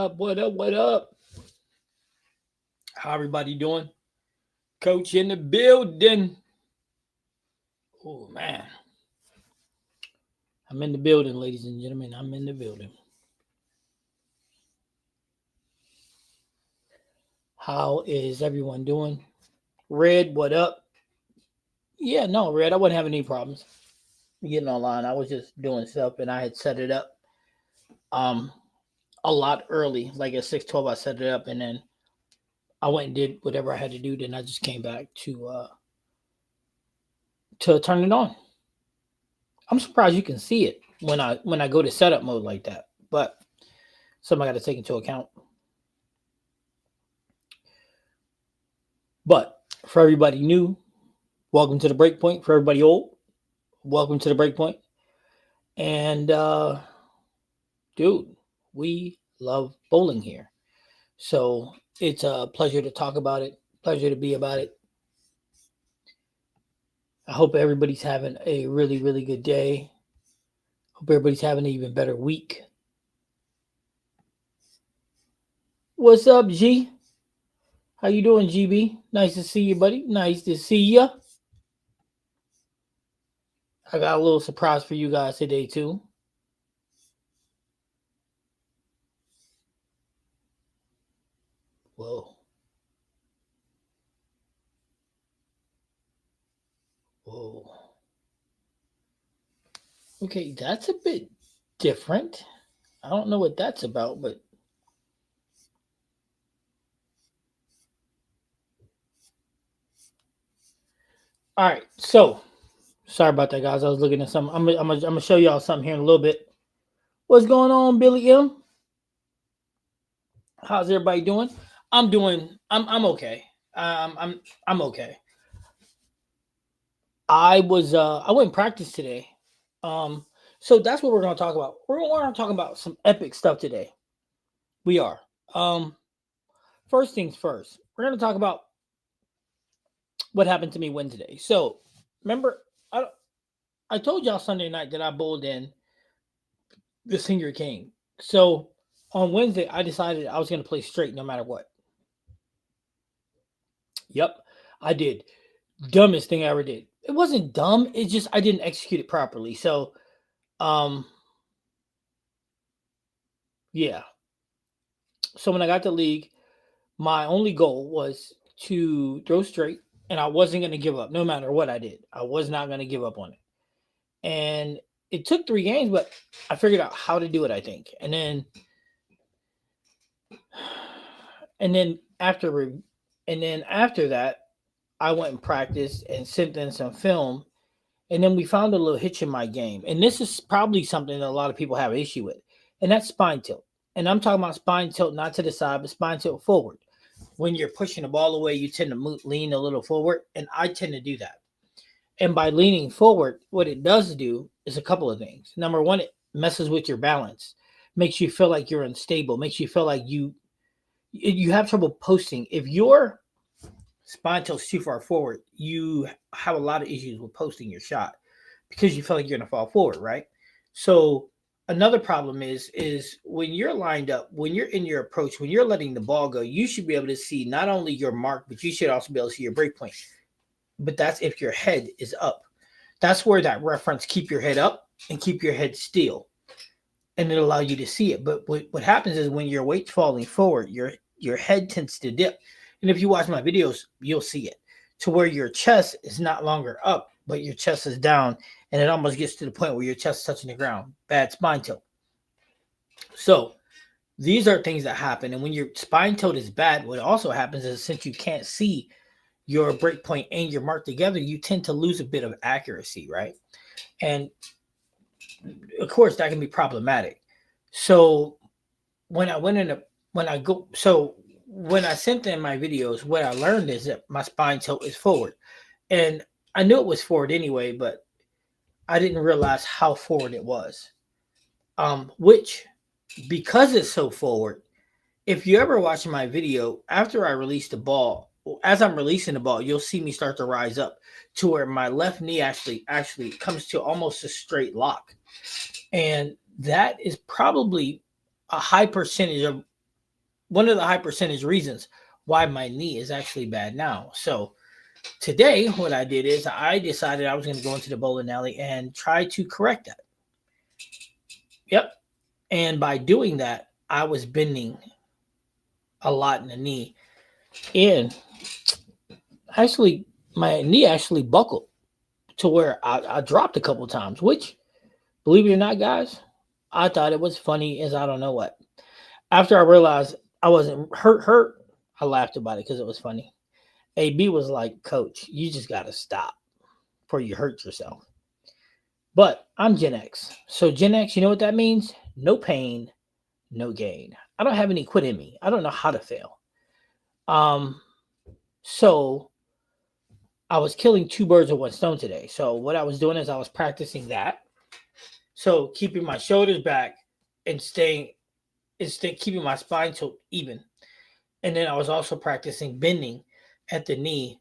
up? What up? What up? How everybody doing? Coach in the building. Oh man, I'm in the building, ladies and gentlemen. I'm in the building. How is everyone doing? Red, what up? Yeah, no, Red, I wasn't having any problems getting online. I was just doing stuff, and I had set it up um a lot early, like at 6:12. I set it up, and then I went and did whatever I had to do. Then I just came back to turn it on. I'm surprised you can see it when I go to setup mode like that. But something I got to take into account. But for everybody new, welcome to the Breakpoint. For everybody old, welcome to the Breakpoint. And dude, we love bowling here. So it's a pleasure to talk about it. Pleasure to be about it. I hope everybody's having a really, really good day. Hope everybody's having an even better week. What's up, G? How you doing, GB? Nice to see you, buddy. Nice to see you. I got a little surprise for you guys today, too. Whoa. Whoa. Okay, that's a bit different. I don't know what that's about, but all right. So sorry about that, guys. I was looking at something. I'm gonna show y'all something here in a little bit. What's going on, Billy M? How's everybody doing? I'm okay. I'm okay. I went and practiced today. So that's what we're gonna talk about. We're gonna talk about some epic stuff today. We are. Um, First things first. We're gonna talk about what happened to me Wednesday. So remember, I I told y'all Sunday night that I bowled in the senior king. So on Wednesday, I decided I was gonna play straight no matter what. Yep, I did. Dumbest thing I ever did. It wasn't dumb. It just I didn't execute it properly. So um yeah. So when I got to league, my only goal was to throw straight, and I wasn't going to give up no matter what I did. I was not going to give up on it. And it took 3 games, but I figured out how to do it, I think. And then after that, I went and practiced and sent in some film, and then we found a little hitch in my game. And this is probably something that a lot of people have an issue with, and that's spine tilt. And I'm talking about spine tilt not to the side, but spine tilt forward. When you're pushing the ball away, you tend to lean a little forward, and I tend to do that. And by leaning forward, what it does do is a couple of things. Number one, it messes with your balance, makes you feel like you're unstable, makes you feel like you have trouble posting. If your spine tilt's too far forward, you have a lot of issues with posting your shot because you feel like you're going to fall forward, right? So another problem is when you're lined up, when you're in your approach, when you're letting the ball go, you should be able to see not only your mark, but you should also be able to see your break point. But that's if your head is up. That's where that reference, keep your head up and keep your head still, and it'll allow you to see it. But what happens is when your weight's falling forward, your head tends to dip. And if you watch my videos, you'll see it to where your chest is not longer up, but your chest is down, and it almost gets to the point where your chest is touching the ground. Bad spine tilt. So these are things that happen. And when your spine tilt is bad, what also happens is since you can't see your break point and your mark together, you tend to lose a bit of accuracy, right? And of course, that can be problematic. So when I went in, when I go, so when I sent in my videos, what I learned is that my spine tilt is forward, and I knew it was forward anyway, but I didn't realize how forward it was. Which, because it's so forward, if you ever watch my video after I release the ball, as I'm releasing the ball, you'll see me start to rise up to where my left knee actually comes to almost a straight lock, and that is probably a high percentage of one of the high percentage reasons why my knee is actually bad now. So today, what I did is I decided I was going to go into the bowling alley and try to correct that. Yep. And by doing that, I was bending a lot in the knee. And actually, my knee actually buckled to where I dropped a couple times, which, believe it or not, guys, I thought it was funny as I don't know what. After I realized I wasn't hurt, I laughed about it because it was funny. AB was like, Coach, you just got to stop before you hurt yourself. But I'm Gen X. So Gen X, you know what that means? No pain, no gain. I don't have any quit in me. I don't know how to fail. So I was killing two birds with one stone today. So what I was doing is I was practicing that. So keeping my shoulders back and keeping my spine tilt even. And then I was also practicing bending at the knee,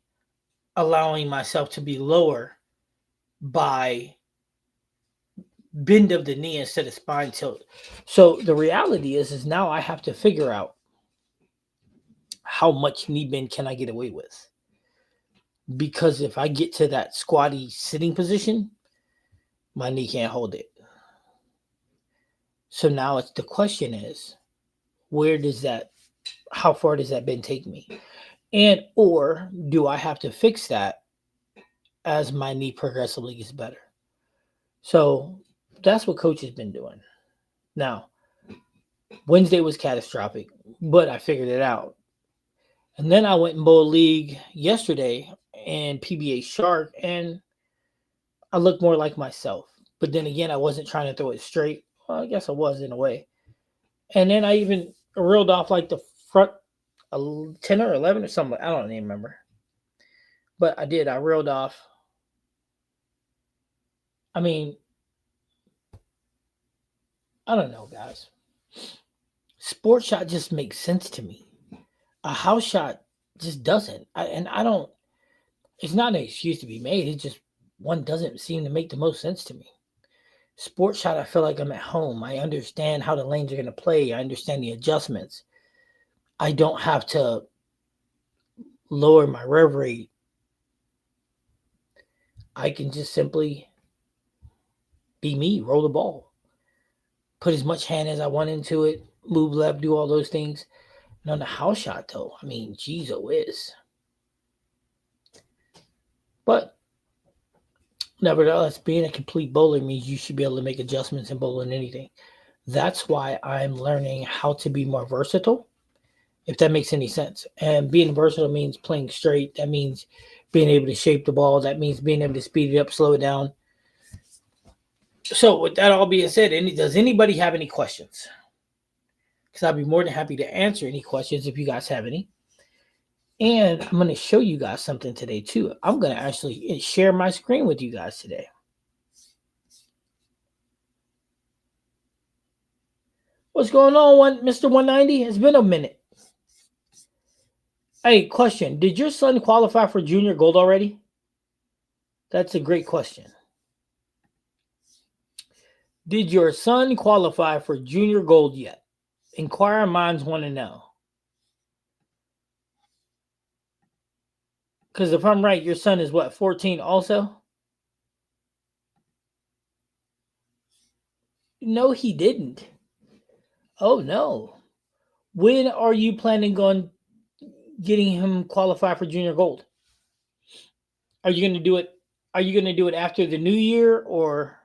allowing myself to be lower by bend of the knee instead of spine tilt. So the reality is now I have to figure out how much knee bend can I get away with. Because if I get to that squatty sitting position, my knee can't hold it. So now it's the question is, how far does that bend take me? And or do I have to fix that as my knee progressively gets better? So that's what Coach has been doing. Now, Wednesday was catastrophic, but I figured it out. And then I went in bowl league yesterday and PBA Shark, and I looked more like myself. But then again, I wasn't trying to throw it straight. Well, I guess I was in a way. And then I even reeled off like the front 10 or 11 or something. I don't even remember. But I did. I reeled off. I mean, I don't know, guys. Sport shot just makes sense to me. A house shot just doesn't. It's not an excuse to be made. It just, one doesn't seem to make the most sense to me. Sport shot, I feel like I'm at home. I understand how the lanes are going to play. I understand the adjustments. I don't have to lower my rev rate. I can just simply be me, roll the ball, put as much hand as I want into it, move left, do all those things. And on the house shot, though, I mean, geez, whiz. But nevertheless, being a complete bowler means you should be able to make adjustments in bowling anything. That's why I'm learning how to be more versatile, if that makes any sense. And being versatile means playing straight. That means being able to shape the ball. That means being able to speed it up, slow it down. So with that all being said, does anybody have any questions? Because I'd be more than happy to answer any questions if you guys have any. And I'm going to show you guys something today too. I'm going to actually share my screen with you guys today. What's going on, Mr. 190? It's been a minute. Hey, question. Did your son qualify for junior gold already? That's a great question. Did your son qualify for junior gold yet? Inquiring minds want to know. Because if I'm right, your son is what, 14 also? No, he didn't. Oh, no. When are you planning on getting him qualified for junior gold? Are you going to do it? Are you going to do it after the new year, or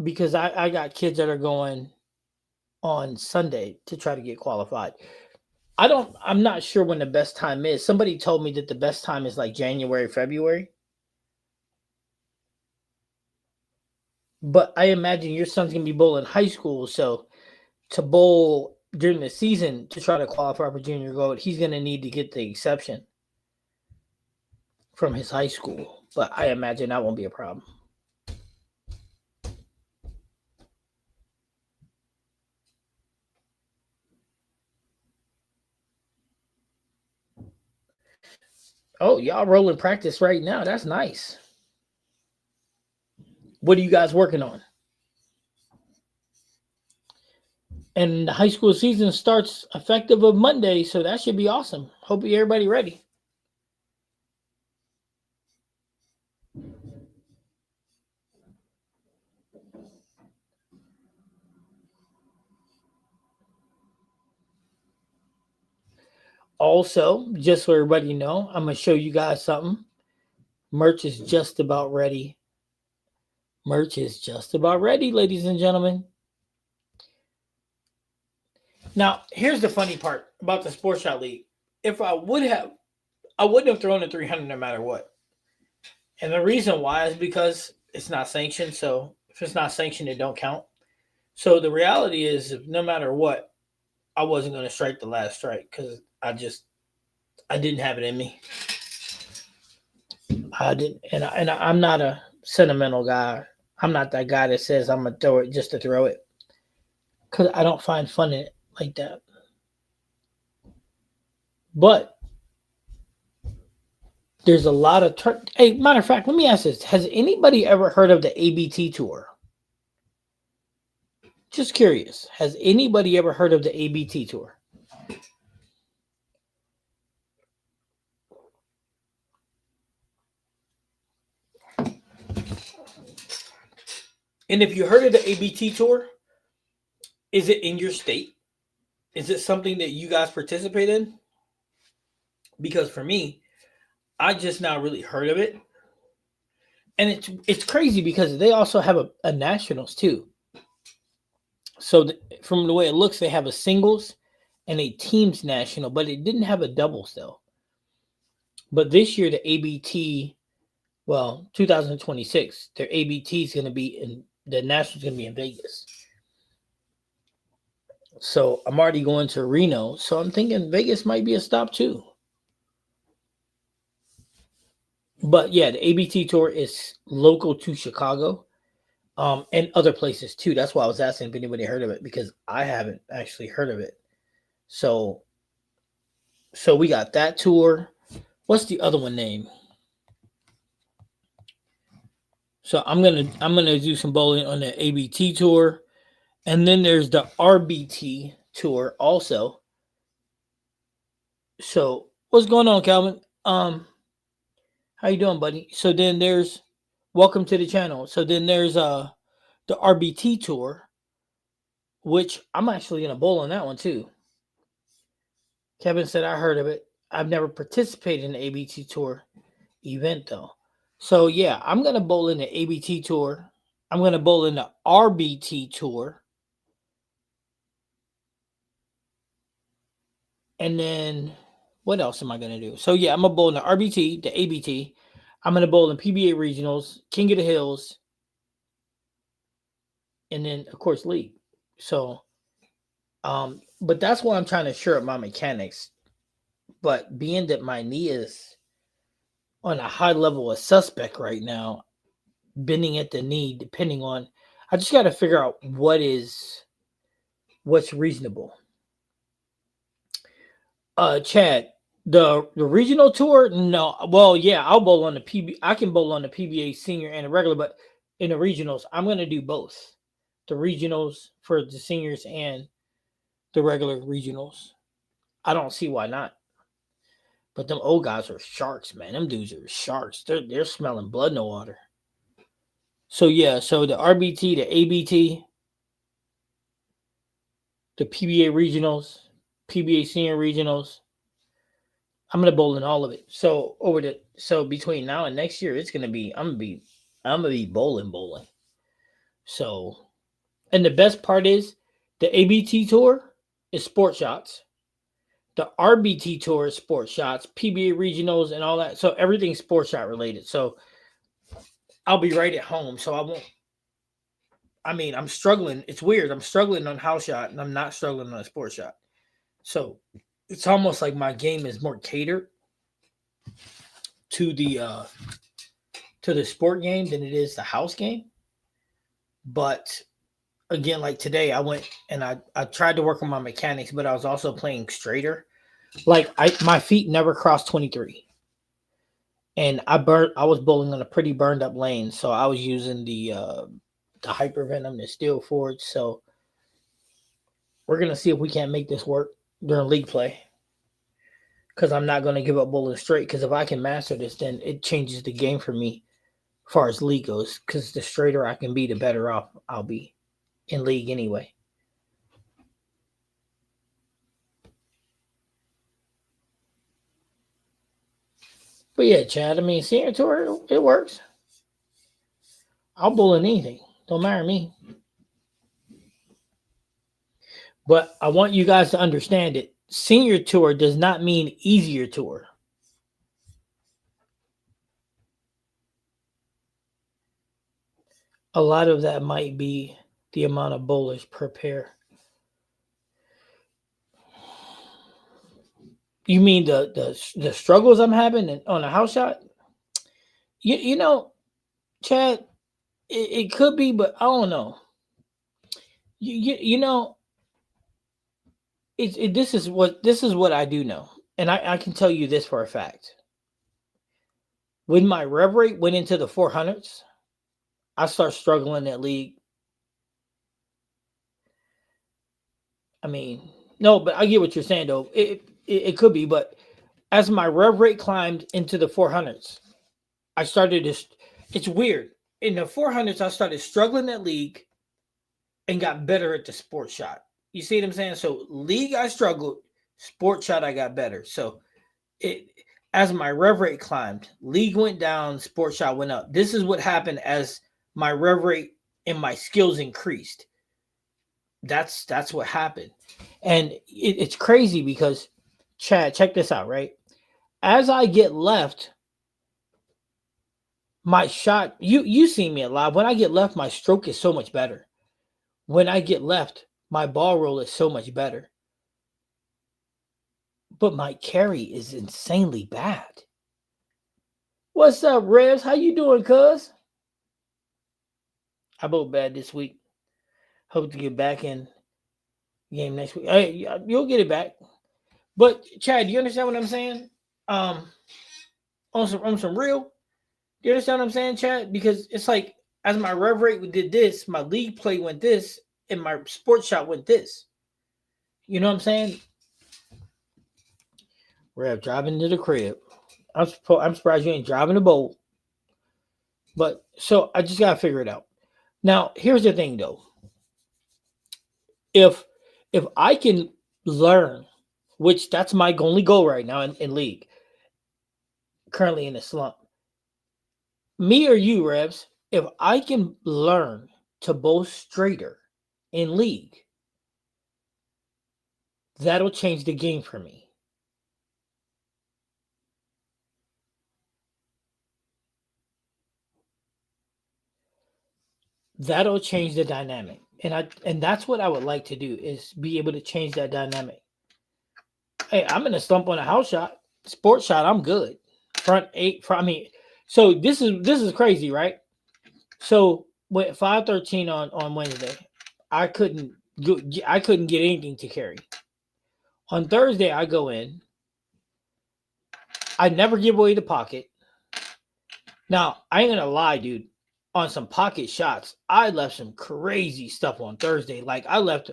because I got kids that are going on Sunday to try to get qualified? I'm not sure when the best time is. Somebody told me that the best time is like January, February. But I imagine your son's going to be bowling high school. So to bowl during the season to try to qualify for junior gold, he's going to need to get the exception from his high school. But I imagine that won't be a problem. Oh, y'all rolling practice right now. That's nice. What are you guys working on? And the high school season starts effective of Monday, so that should be awesome. Hope everybody ready. Also, just so everybody know, I'm gonna show you guys something. Merch is just about ready. Merch is just about ready, ladies and gentlemen. Now, here's the funny part about the Sports Shot League. If I wouldn't have thrown the 300 no matter what. And the reason why is because it's not sanctioned. So if it's not sanctioned, it don't count. So the reality is, if no matter what, I wasn't going to strike the last strike because I didn't have it in me. I didn't, I'm not a sentimental guy. I'm not that guy that says I'm gonna throw it just to throw it because I don't find fun in it like that. But there's a lot of hey, matter of fact, let me ask this: has anybody ever heard of the ABT tour? Just curious. Has anybody ever heard of the ABT tour? And if you heard of the ABT tour, is it in your state? Is it something that you guys participate in? Because for me, I just now really heard of it. And it's crazy because they also have a nationals too. So from the way it looks, they have a singles and a teams national, but it didn't have a doubles though. But this year, the ABT, well, 2026, their ABT is going to be in the national's going to be in Vegas. So I'm already going to Reno. So I'm thinking Vegas might be a stop too. But yeah, the ABT tour is local to Chicago, and other places too. That's why I was asking if anybody heard of it because I haven't actually heard of it. So, so we got that tour. What's the other one name? So I'm gonna do some bowling on the ABT tour, and then there's the RBT tour also. So what's going on, Calvin? How you doing, buddy? So then there's welcome to the channel. So then there's the RBT tour, which I'm actually gonna bowl on that one too. Kevin said I heard of it. I've never participated in the ABT tour event though. So yeah, I'm gonna bowl in the ABT tour. I'm gonna bowl in the RBT tour. And then what else am I gonna do? So yeah, I'm gonna bowl in the RBT, the ABT. I'm gonna bowl in PBA regionals, King of the Hills, and then of course league. So but that's why I'm trying to shore up my mechanics. But being that my knee is on a high level of suspect right now, bending at the knee, depending on I just gotta figure out what's reasonable. Chad, the regional tour, no. Well, yeah, I'll bowl on the PB. I can bowl on the PBA senior and the regular, but in the regionals, I'm gonna do both. The regionals for the seniors and the regular regionals. I don't see why not. But them old guys are sharks, man. Them dudes are sharks. They're smelling blood in the water. So yeah, so the RBT, the ABT, the PBA regionals, PBA senior regionals. I'm gonna bowl in all of it. So between now and next year, it's gonna be I'm gonna be bowling. So and the best part is the ABT tour is sport shots. The RBT tour is sport shots, PBA regionals, and all that. So everything's sport shot related. So I'll be right at home. So I won't. I mean, I'm struggling. It's weird. I'm struggling on house shot, and I'm not struggling on a sport shot. So it's almost like my game is more catered to the sport game than it is the house game. But again, like today, I went and I tried to work on my mechanics, but I was also playing straighter. Like my feet never crossed 23, and I was bowling on a pretty burned up lane, so I was using the hypervenom, the steel forge. So We're gonna see if we can't make this work during league play. Because I'm not gonna give up bowling straight. Because if I can master this, then it changes the game for me as far as league goes. Because the straighter I can be, the better off I'll be in league anyway. But yeah, Chad. I mean, senior tour, it works. I'll bowl in anything. Don't matter to me. But I want you guys to understand it. Senior tour does not mean easier tour. A lot of that might be the amount of bowlers per pair. You mean the struggles I'm having on a house shot? You know, Chad, it could be, but I don't know. You know, this is what I do know, and I can tell you this for a fact. When my rev rate went into the 400s, I start struggling that league. I mean, no, but I get what you're saying though. It could be, but as my rev rate climbed into the 400s, I started to. It's weird. In the 400s, I started struggling that league and got better at the sports shot. You see what I'm saying? So league I struggled, sports shot I got better. So it as my rev rate climbed, league went down, sports shot went up. This is what happened as my rev rate and my skills increased. That's what happened. And it's crazy because Chad, check this out, right? As I get left, my shot, you see me a lot. When I get left, my stroke is so much better. When I get left, my ball roll is so much better. But my carry is insanely bad. What's up, Revs? How you doing, cuz? I bowled bad this week. Hope to get back in game next week. Hey, you'll get it back. But Chad, you understand what I'm saying? Um, on some real. You understand what I'm saying, Chad? Because it's like as my rev rate did this, my league play went this, and my sports shot went this. You know what I'm saying? Rev driving to the crib. I'm surprised you ain't driving the boat. But so I just gotta figure it out. Now, here's the thing though. If if I can learn, which that's my only goal right now in league, currently in a slump. Me or you, Revs, if I can learn to bowl straighter in league, that'll change the game for me. That'll change the dynamic. And that's what I would like to do is be able to change that dynamic. Hey, I'm in a slump on a house shot, sports shot. I'm good. Front eight. I mean, so this is crazy, right? So with 513 on Wednesday, I couldn't I couldn't get anything to carry. On Thursday, I go in. I never give away the pocket. Now I ain't gonna lie, dude. On some pocket shots, I left some crazy stuff on Thursday. Like I left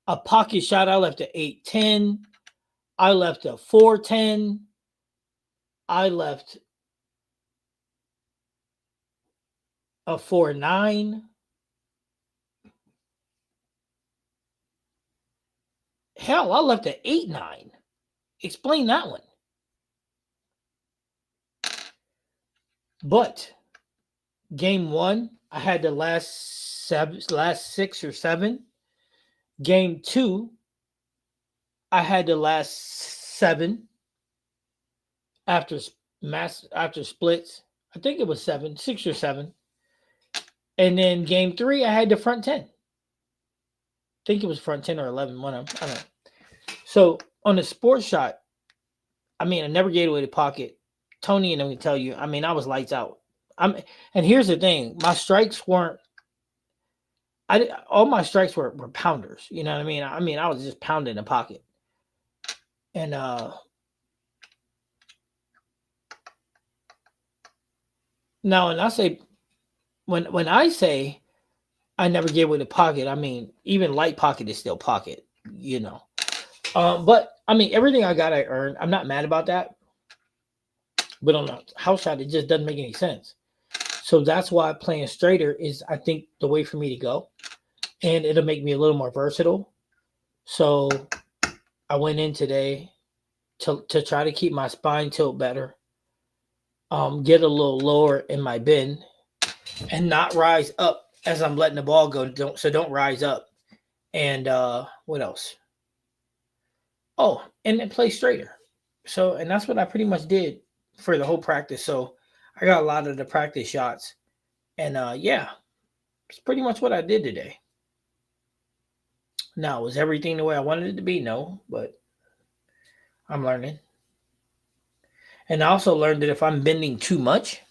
a pocket shot. I left a 810. I left a 410. I left a 4-9. Hell, I left an 8-9. Explain that one. But game one, I had the last 6 or 7. Game two, I had the last 7 after splits. I think it was 7, 6 or 7. And then game 3, I had the front 10. I think it was front 10 or 11. One of them. I don't know. So on the sports shot, I mean, I never gave away the pocket. Tony and I'm gonna tell you, I mean, I was lights out. And here's the thing, my strikes weren't. All my strikes were pounders. You know what I mean? I was just pounding the pocket. And now, when I say I never gave away the pocket, I mean even light pocket is still pocket. you know. But I mean, everything I got, I earned. I'm not mad about that. But on the house shot, it just doesn't make any sense. So that's why playing straighter is, I think, the way for me to go, and it'll make me a little more versatile. So I went in today to try to keep my spine tilt better, get a little lower in my bend, and not rise up as I'm letting the ball go. Don't rise up. And what else? Oh, and then play straighter. So, and that's what I pretty much did for the whole practice. So I got a lot of the practice shots, and yeah, it's pretty much what I did today. Now, was everything the way I wanted it to be? No, but I'm learning. And I also learned that if I'm bending too much,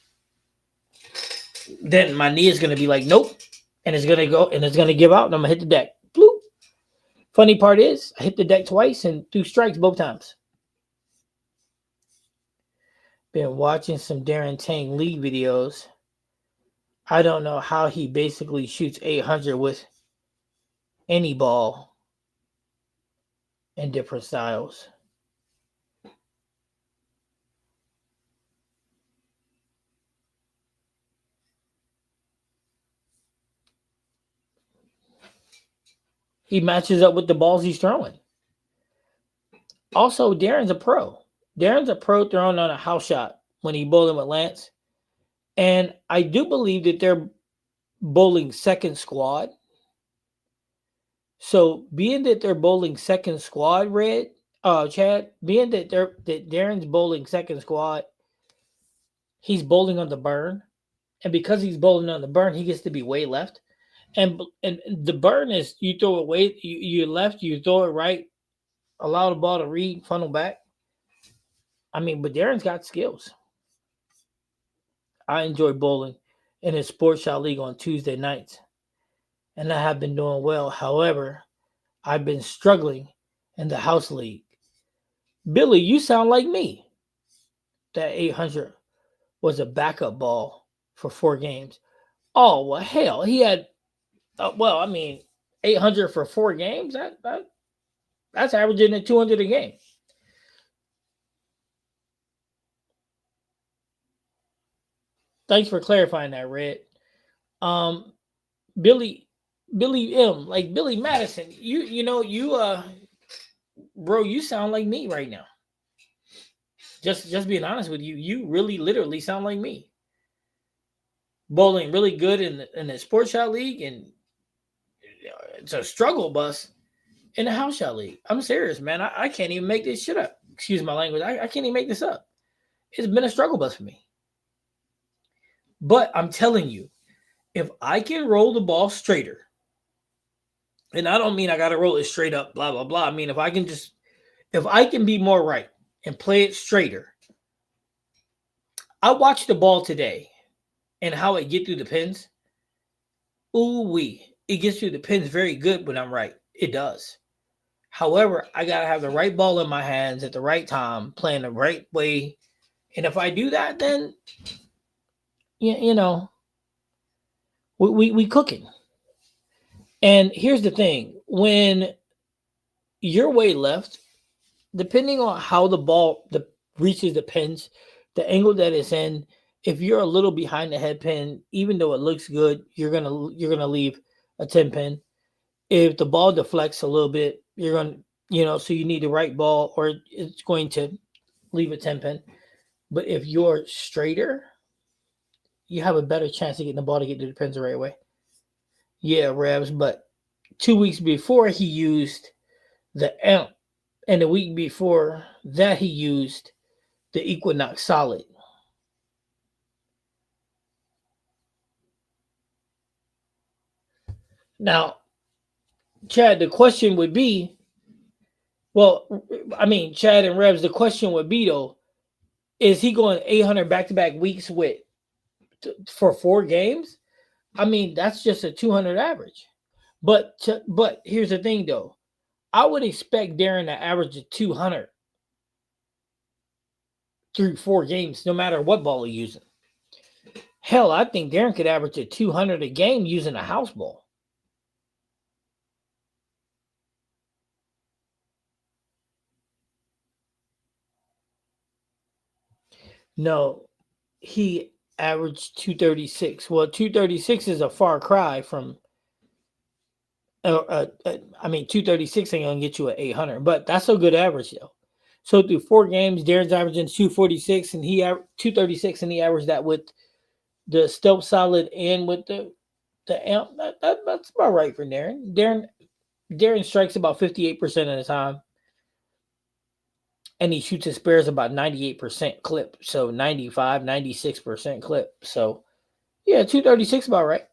then my knee is going to be like, nope. And it's going to go and it's going to give out and I'm going to hit the deck. Bloop. Funny part is, I hit the deck twice and threw strikes both times. Been watching some Darren Tang League videos. I don't know how he basically shoots 800 with any ball in different styles. He matches up with the balls he's throwing. Also, Darren's a pro. Darren's a pro throwing on a house shot when he bowling with Lance. And I do believe that they're bowling second squad. So being that they're bowling second squad, Chad, being that Darren's bowling second squad, he's bowling on the burn. And because he's bowling on the burn, he gets to be way left. And the burn is you throw it way you left, you throw it right, allow the ball to read, funnel back. I mean, but Darren's got skills. I enjoy bowling in his sports shot league on Tuesday nights, and I have been doing well. However, I've been struggling in the house league. Billy, you sound like me. That 800 was a backup ball for 4 games. Oh, well, hell, he had, 800 for 4 games? That's averaging at 200 a game. Thanks for clarifying that, Red. Billy M, like Billy Madison, bro, you sound like me right now. Just being honest with you, you really literally sound like me. Bowling really good in the sports shot league, and it's a struggle bus in the house shot league. I'm serious, man. I can't even make this shit up. Excuse my language. I can't even make this up. It's been a struggle bus for me. But I'm telling you, if I can roll the ball straighter, and I don't mean I got to roll it straight up, blah, blah, blah. I mean, if I can be more right and play it straighter. I watched the ball today and how it get through the pins. Ooh-wee. It gets through the pins very good when I'm right. It does. However, I got to have the right ball in my hands at the right time, playing the right way. And if I do that, then, we cooking. And here's the thing. When you're way left, depending on how the ball reaches the pins, the angle that it's in, if you're a little behind the head pin, even though it looks good, you're gonna leave a 10 pin. If the ball deflects a little bit, you're gonna, so you need the right ball, or it's going to leave a 10 pin. But if you're straighter, you have a better chance of getting the ball to get to the pins the right way. Yeah, Revs, but 2 weeks before he used the amp, and the week before that he used the Equinox Solid. Now, Chad, the question would be, Chad and Revs, the question would be though, is he going 800 back-to-back weeks for 4 games? I mean, that's just a 200 average. But here's the thing though. I would expect Darren to average a 200 through 4 games, no matter what ball he's using. Hell, I think Darren could average a 200 a game using a house ball. No, he averaged 236. Well, 236 is a far cry from. I mean, 236 ain't gonna get you an 800, but that's a good average though. So through 4 games, Darren's averaging 246, and 236, and he averaged that with the stealth solid and with the amp. That's about right for Darren. Darren strikes about 58% of the time, and he shoots his spares about 98% clip. So 95, 96% clip. So yeah, 236 about right.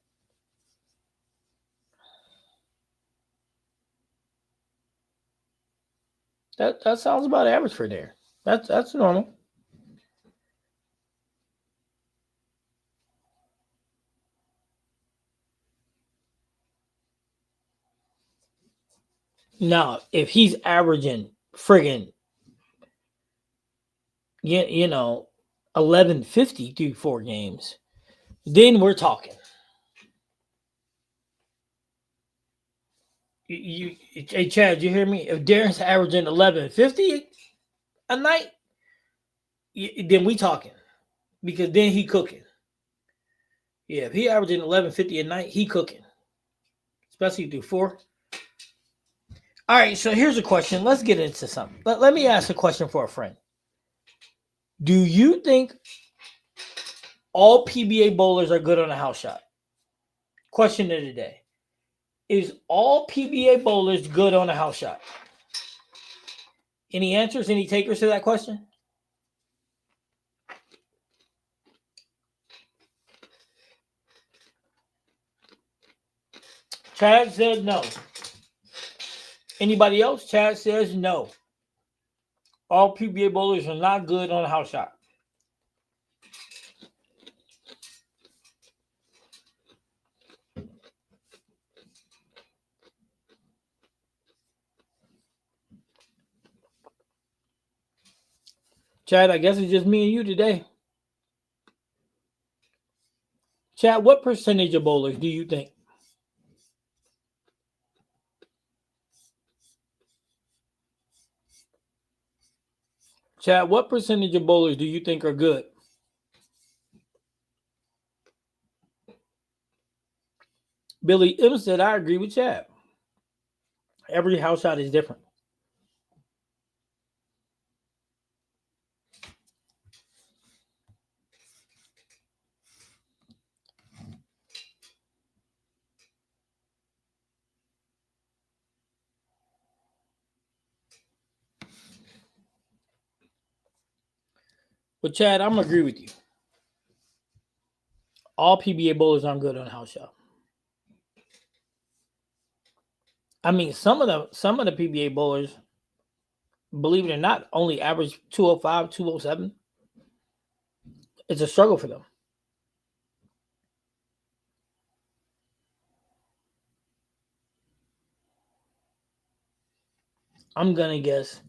That sounds about average for Darren. That's normal. Now, if he's averaging friggin' you know 1150 through 4 games, then we're talking. Hey Chad, you hear me? If Darren's averaging 1150 a night, then we talking because then he cooking. Yeah, if he averaging 1150 a night, he cooking, especially through four. All right, so here's a question. Let's get into something. Let me ask a question for a friend. Do you think all PBA bowlers are good on a house shot? Question of the day. Is all PBA bowlers good on a house shot? Any answers? Any takers to that question? Chad said no. Anybody else? Chad says no. All PBA bowlers are not good on a house shot. Chad, I guess it's just me and you today. Chad, what percentage of bowlers do you think? Chad, what percentage of bowlers do you think are good? Billy M said, I agree with Chad. Every house shot is different. But Chad, I'm gonna agree with you. All PBA bowlers aren't good on a house shot. I mean, some of the PBA bowlers, believe it or not, only average 205, 207. It's a struggle for them. I'm gonna guess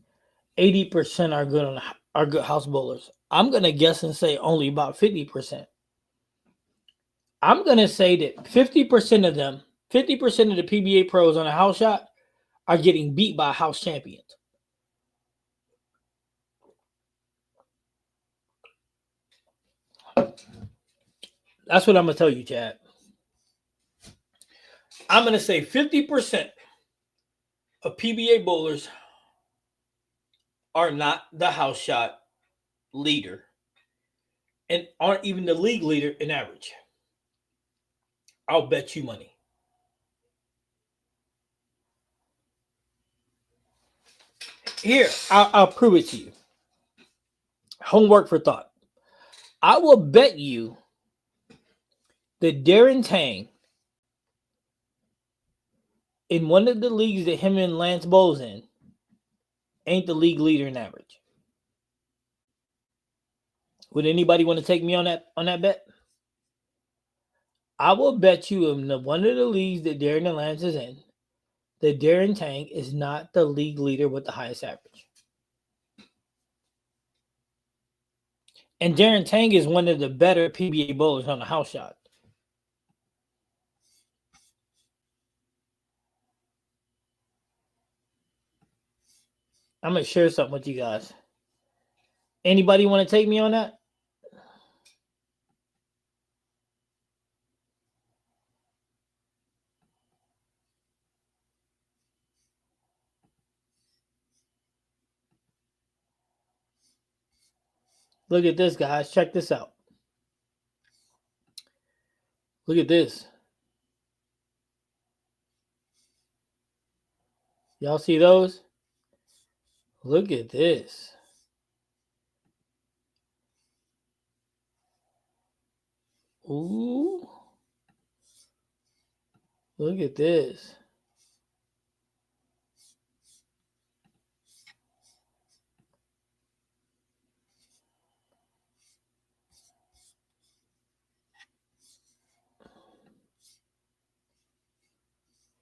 80% are good house bowlers. I'm gonna guess and say only about 50%. I'm gonna say that 50% of them, 50% of the PBA pros on a house shot are getting beat by house champions. That's what I'm gonna tell you, Chad. I'm gonna say 50% of PBA bowlers are not the house shot leader and aren't even the league leader in average. I'll bet you money. Here, I'll prove it to you. Homework for thought. I will bet you that Darren Tang, in one of the leagues that him and Lance Bowles in, ain't the league leader in average. Would anybody want to take me on that bet? I will bet you in one of the leagues that Darren and Lance is in, that Darren Tang is not the league leader with the highest average. And Darren Tang is one of the better PBA bowlers on the house shot. I'm gonna share something with you guys. Anybody want to take me on that? Look at this, guys. Check this out. Look at this. Y'all see those? Look at this. Ooh. Look at this.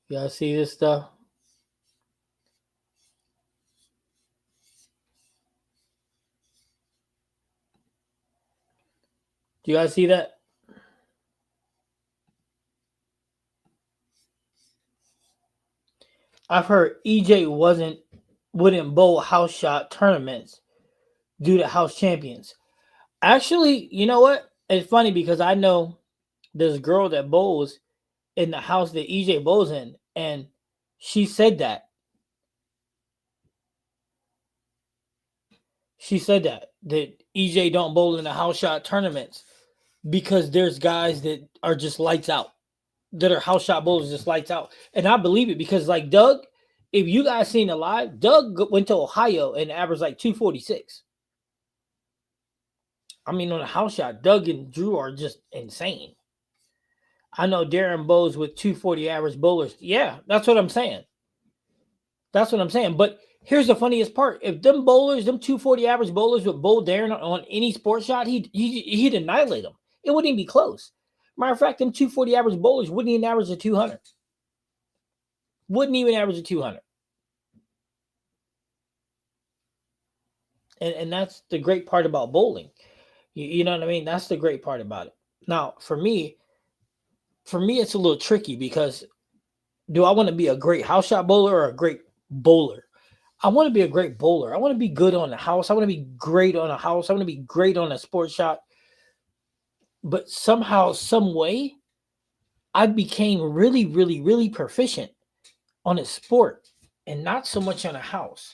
Y'all see this stuff? Do you guys see that? I've heard EJ wouldn't bowl house shot tournaments due to house champions. Actually, you know what? It's funny because I know this girl that bowls in the house that EJ bowls in, and she said that. She said that EJ don't bowl in the house shot tournaments because there's guys that are just lights out, that are house shot bowlers just lights out, and I believe it because like Doug, if you guys seen it live, Doug went to Ohio and averaged like 246. I mean, on a house shot, Doug and Drew are just insane. I know Darren Bowes with 240 average bowlers. Yeah, that's what I'm saying. That's what I'm saying. But here's the funniest part: if them bowlers, them 240 average bowlers, would bowl Darren on any sport shot, he'd annihilate them. It wouldn't even be close. Matter of fact, them 240 average bowlers wouldn't even average a 200. Wouldn't even average a 200. And that's the great part about bowling. You know what I mean? That's the great part about it. Now, for me, it's a little tricky because do I want to be a great house shot bowler or a great bowler? I want to be a great bowler. I want to be good on the house. I want to be great on a house. I want to be great on a sports shot. But somehow, some way, I became really, really, really proficient on a sport and not so much on a house.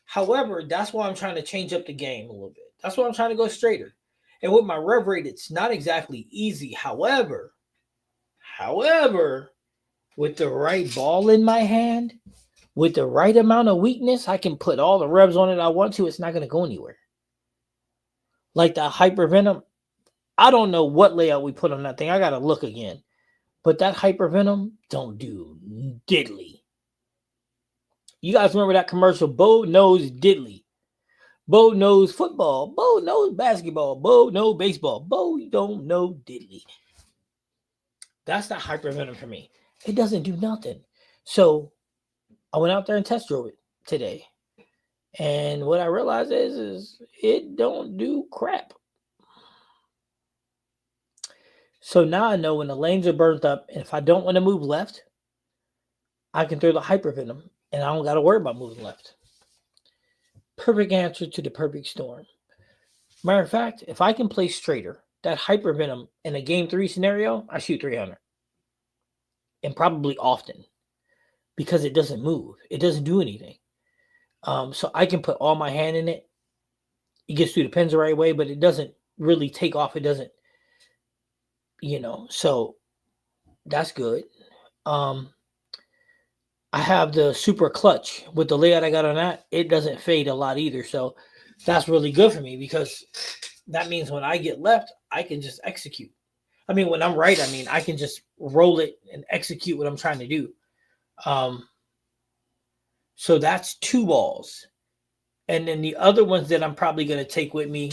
However, that's why I'm trying to change up the game a little bit. That's why I'm trying to go straighter. And with my rev rate, it's not exactly easy. However, with the right ball in my hand, with the right amount of weakness, I can put all the revs on it I want to. It's not going to go anywhere. Like the hypervenom, I don't know what layout we put on that thing. I got to look again. But that hypervenom don't do diddly. You guys remember that commercial? Bo knows diddly. Bo knows football. Bo knows basketball. Bo knows baseball. Bo don't know diddly. That's not hypervenom for me. It doesn't do nothing. So I went out there and test drove it today. And what I realized is it don't do crap. So now I know when the lanes are burnt up, and if I don't want to move left, I can throw the hypervenom, and I don't got to worry about moving left. Perfect answer to the perfect storm. Matter of fact, if I can play straighter, that hypervenom in a game 3 scenario, I shoot 300. And probably often because it doesn't move. It doesn't do anything. So I can put all my hand in it. It gets through the pins the right way, but it doesn't really take off. It doesn't, so that's good. I have the super clutch with the layout I got on that. It doesn't fade a lot either. So that's really good for me because that means when I get left, I can just execute. I mean, when I'm right, I can just roll it and execute what I'm trying to do. So that's 2 balls. And then the other ones that I'm probably going to take with me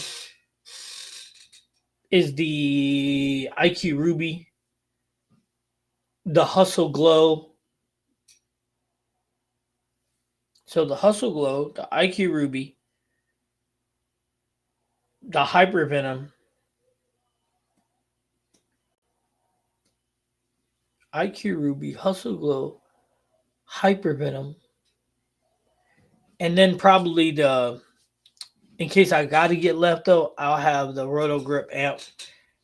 is the IQ Ruby, the Hustle Glow. So the Hustle Glow, the IQ Ruby, the Hypervenom, IQ Ruby, Hustle Glow, Hypervenom, and then probably in case I got to get left though, I'll have the Roto Grip amp,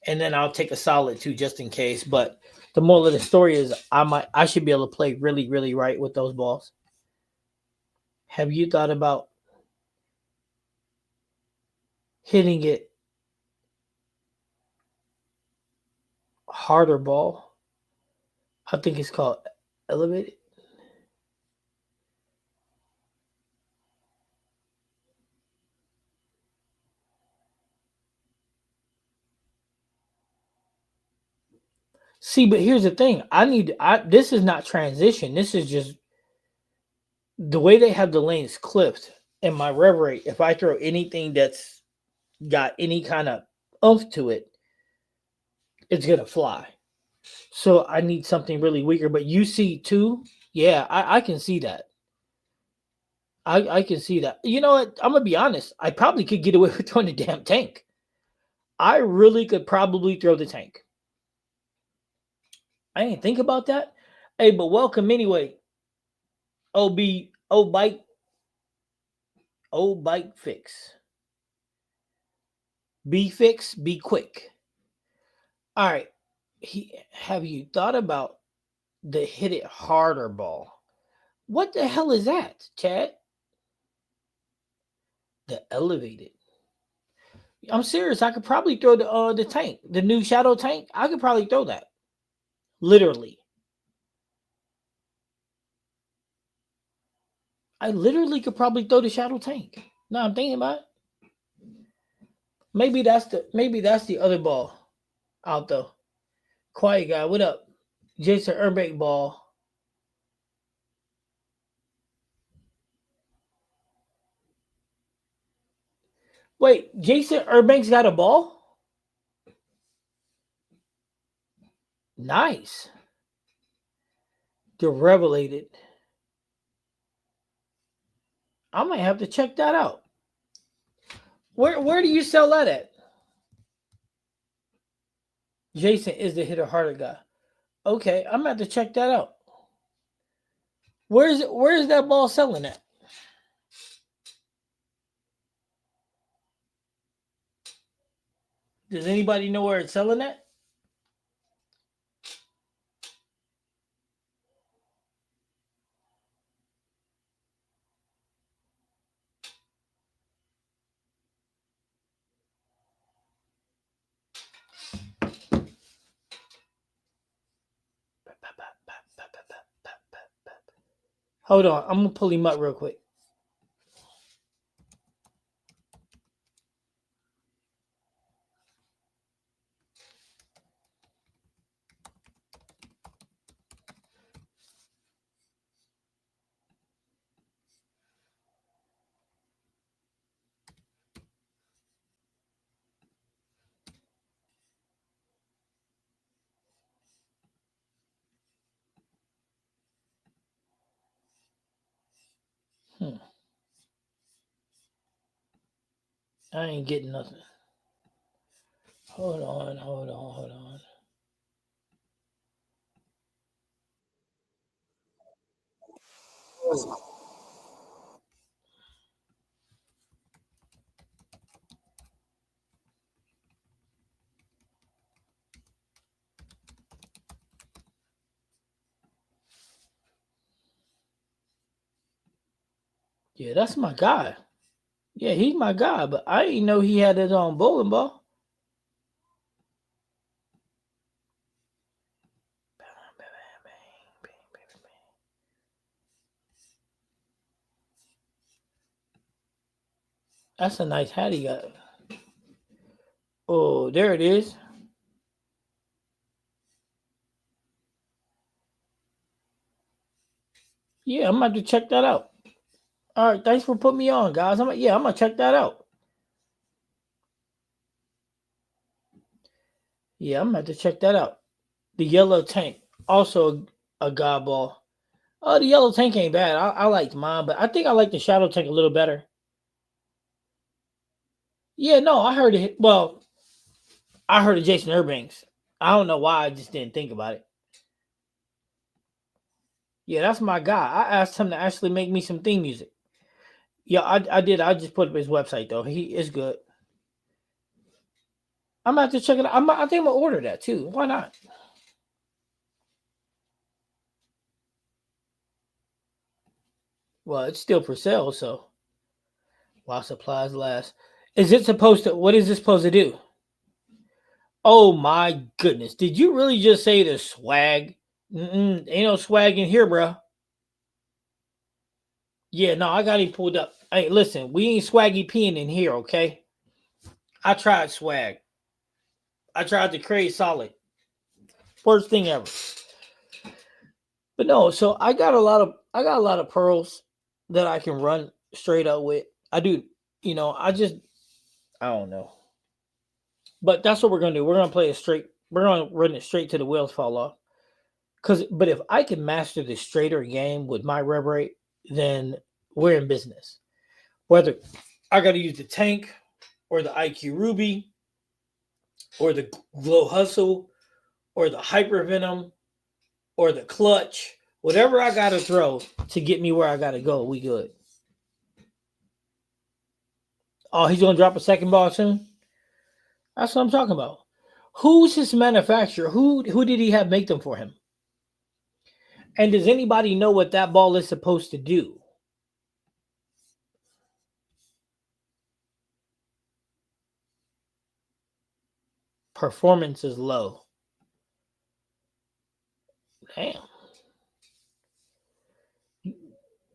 and then I'll take a solid too just in case. But the moral of the story is I should be able to play really, really right with those balls. Have you thought about hitting it harder ball. I think it's called elevated. See, but here's the thing. I this is not transition. This is just the way they have the lanes clipped and my rev rate. If I throw anything that's got any kind of oomph to it, it's gonna fly. So I need something really weaker. But you see too, yeah, I can see that. I can see that. You know what? I'm gonna be honest. I probably could get away with throwing the damn tank. I really could probably throw the tank. I didn't think about that. Hey, but welcome anyway. OB, bike fix. Be fix, be quick. All right. Have you thought about the hit it harder ball? What the hell is that, Chad? The elevated. I'm serious. I could probably throw the tank, the new shadow tank. I could probably throw that. Literally. I literally could probably throw the shadow tank. Now I'm thinking about it. Maybe that's the other ball out though. Quiet guy, what up? Jason Urbank ball. Wait, Jason Urbank's got a ball? Nice. The Revelated. I might have to check that out. Where do you sell that at? Jason is the hitter harder guy. Okay, I'm gonna have to check that out. Where's that ball selling at? Does anybody know where it's selling at? Hold on, I'm gonna pull him up real quick. Hmm. I ain't getting nothing. Hold on. Yeah, that's my guy. Yeah, he's my guy, but I didn't know he had his own bowling ball. That's a nice hat he got. Oh, there it is. Yeah, I'm about to check that out. All right, thanks for putting me on, guys. I'm gonna check that out. Yeah, I'm about to check that out. The yellow tank, also a god ball. Oh, the yellow tank ain't bad. I liked mine, but I think I like the shadow tank a little better. Yeah, no, I heard it. Well, I heard of Jason Urbanks. I don't know why I just didn't think about it. Yeah, that's my guy. I asked him to actually make me some theme music. Yeah, I did. I just put up his website though. He is good. I'm about to check it out. I think I'm gonna order that too. Why not? Well, it's still for sale, so while supplies last. Is it supposed to? What is this supposed to do? Oh my goodness! Did you really just say the swag? Ain't no swag in here, bro. Yeah, no, I got him pulled up. Hey, listen, we ain't swaggy peeing in here, okay? I tried swag. I tried to create solid. Worst thing ever. But no, so I got a lot of pearls that I can run straight up with. I do, I don't know. But that's what we're gonna do. We're gonna play it straight. We're gonna run it straight to the wheels fall off. But if I can master the straighter game with my rev rate, then we're in business. Whether I got to use the tank or the IQ Ruby or the Glow Hustle or the Hyper Venom or the Clutch, whatever I got to throw to get me where I got to go, we good. Oh, he's gonna drop a second ball soon. That's what I'm talking about. Who's his manufacturer? Who did he have make them for him? And does anybody know what that ball is supposed to do? Performance is low. Damn.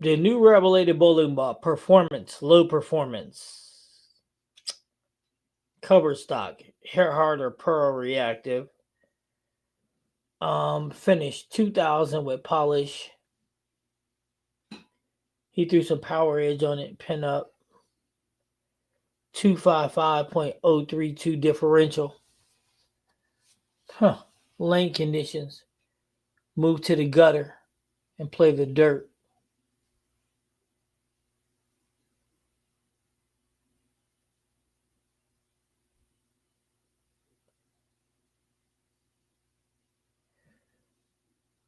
The new revelated bowling ball, performance, low performance. Cover stock, hair harder, pearl reactive. Finished 2000 with polish. He threw some power edge on it, pin up. 255.032 differential. Huh. Lane conditions. Move to the gutter and play the dirt.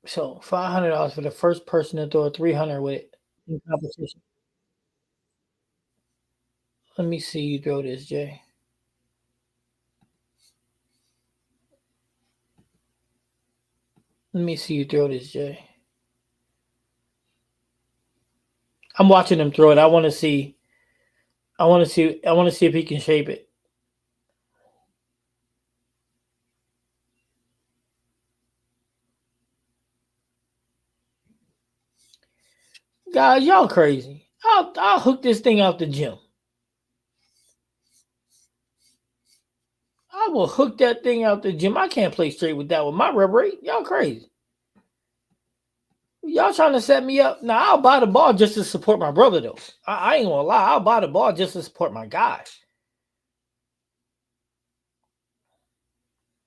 So $500 for the first person to throw a 300 with it in competition. Let me see you throw this, Jay. Let me see you throw this, Jay. I'm watching him throw it. I want to see. I want to see. I want to see if he can shape it. Guys, y'all crazy. I'll hook this thing out the gym. I will hook that thing out the gym. I can't play straight with that with my rub rate. Y'all crazy. Y'all trying to set me up. Now I'll buy the ball just to support my brother though. I ain't gonna lie. I'll buy the ball just to support my guy.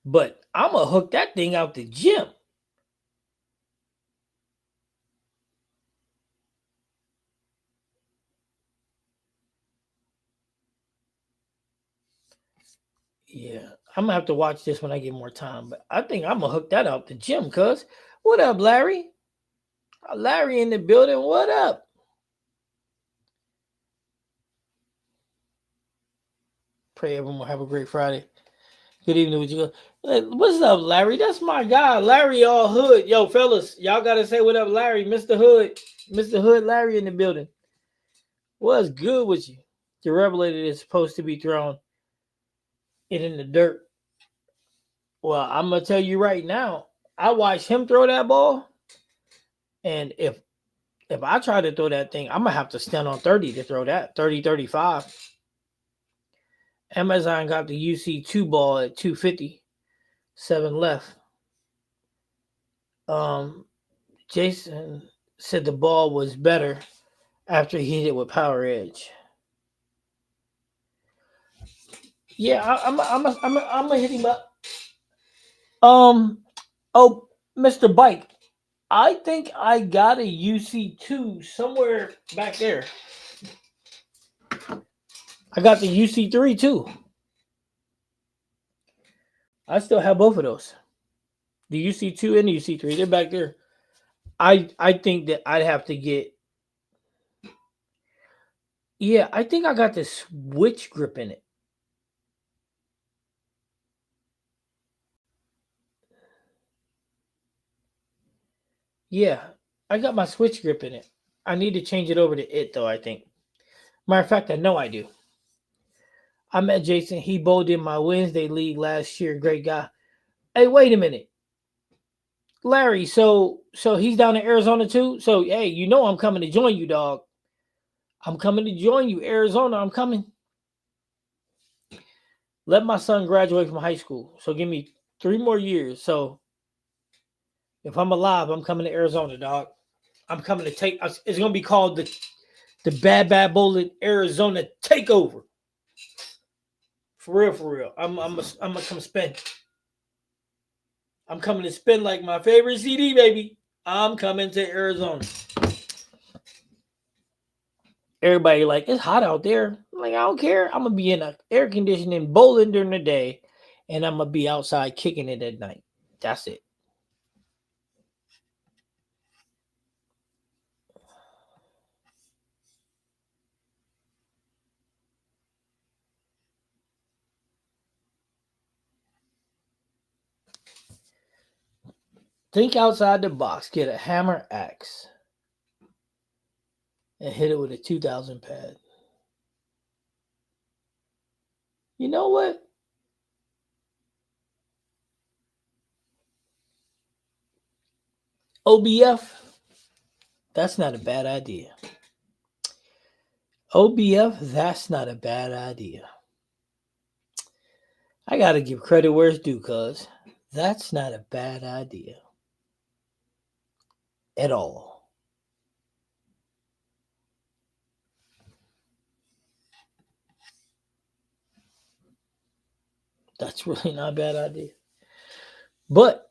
But I'm gonna hook that thing out the gym. Yeah, I'm gonna have to watch this when I get more time. But I think I'm gonna hook that out the gym. Cuz what up, Larry? Larry in the building. What up? Pray everyone will have a great Friday. Good evening with you. What's up, Larry? That's my guy. Larry all hood. Yo, fellas, y'all gotta say what up, Larry. Mr. Hood. Mr. Hood, Larry in the building. What's good with you? The Revelator is supposed to be thrown it in the dirt. Well, I'm gonna tell you right now, I watched him throw that ball, and if I try to throw that thing, I'm gonna have to stand on 30 to throw that 30, 35. Amazon got the UC2 ball at 250, 7 left. Jason said the ball was better after he hit it with power edge. Yeah, I'm gonna hit him up. Oh, Mr. Bike, I think I got a UC2 somewhere back there. I got the UC3 too. I still have both of those. The UC2 and the UC3, they're back there. I think that I'd have to get. Yeah, I think I got the switch grip in it. Yeah, I got my switch grip in it. I need to change it over to it though, I think. Matter of fact, I know I do. I met Jason. He bowled in my Wednesday league last year. Great guy. Hey, wait a minute, Larry. So he's down in Arizona too. So hey, you know I'm coming to join you, dog. I'm coming to join you, Arizona. I'm coming. Let my son graduate from high school. So give me 3 more years. So if I'm alive, I'm coming to Arizona, dog. I'm coming to take. It's gonna be called the Bad Bowling Arizona Takeover. For real, for real. I'm gonna come spend. I'm coming to spend like my favorite CD, baby. I'm coming to Arizona. Everybody like it's hot out there. I'm like I don't care. I'm gonna be in a air conditioning bowling during the day, and I'm gonna be outside kicking it at night. That's it. Think outside the box. Get a hammer axe and hit it with a 2000 pad. You know what? OBF. That's not a bad idea. OBF. That's not a bad idea. I gotta give credit where it's due, cuz that's not a bad idea at all. That's really not a bad idea. But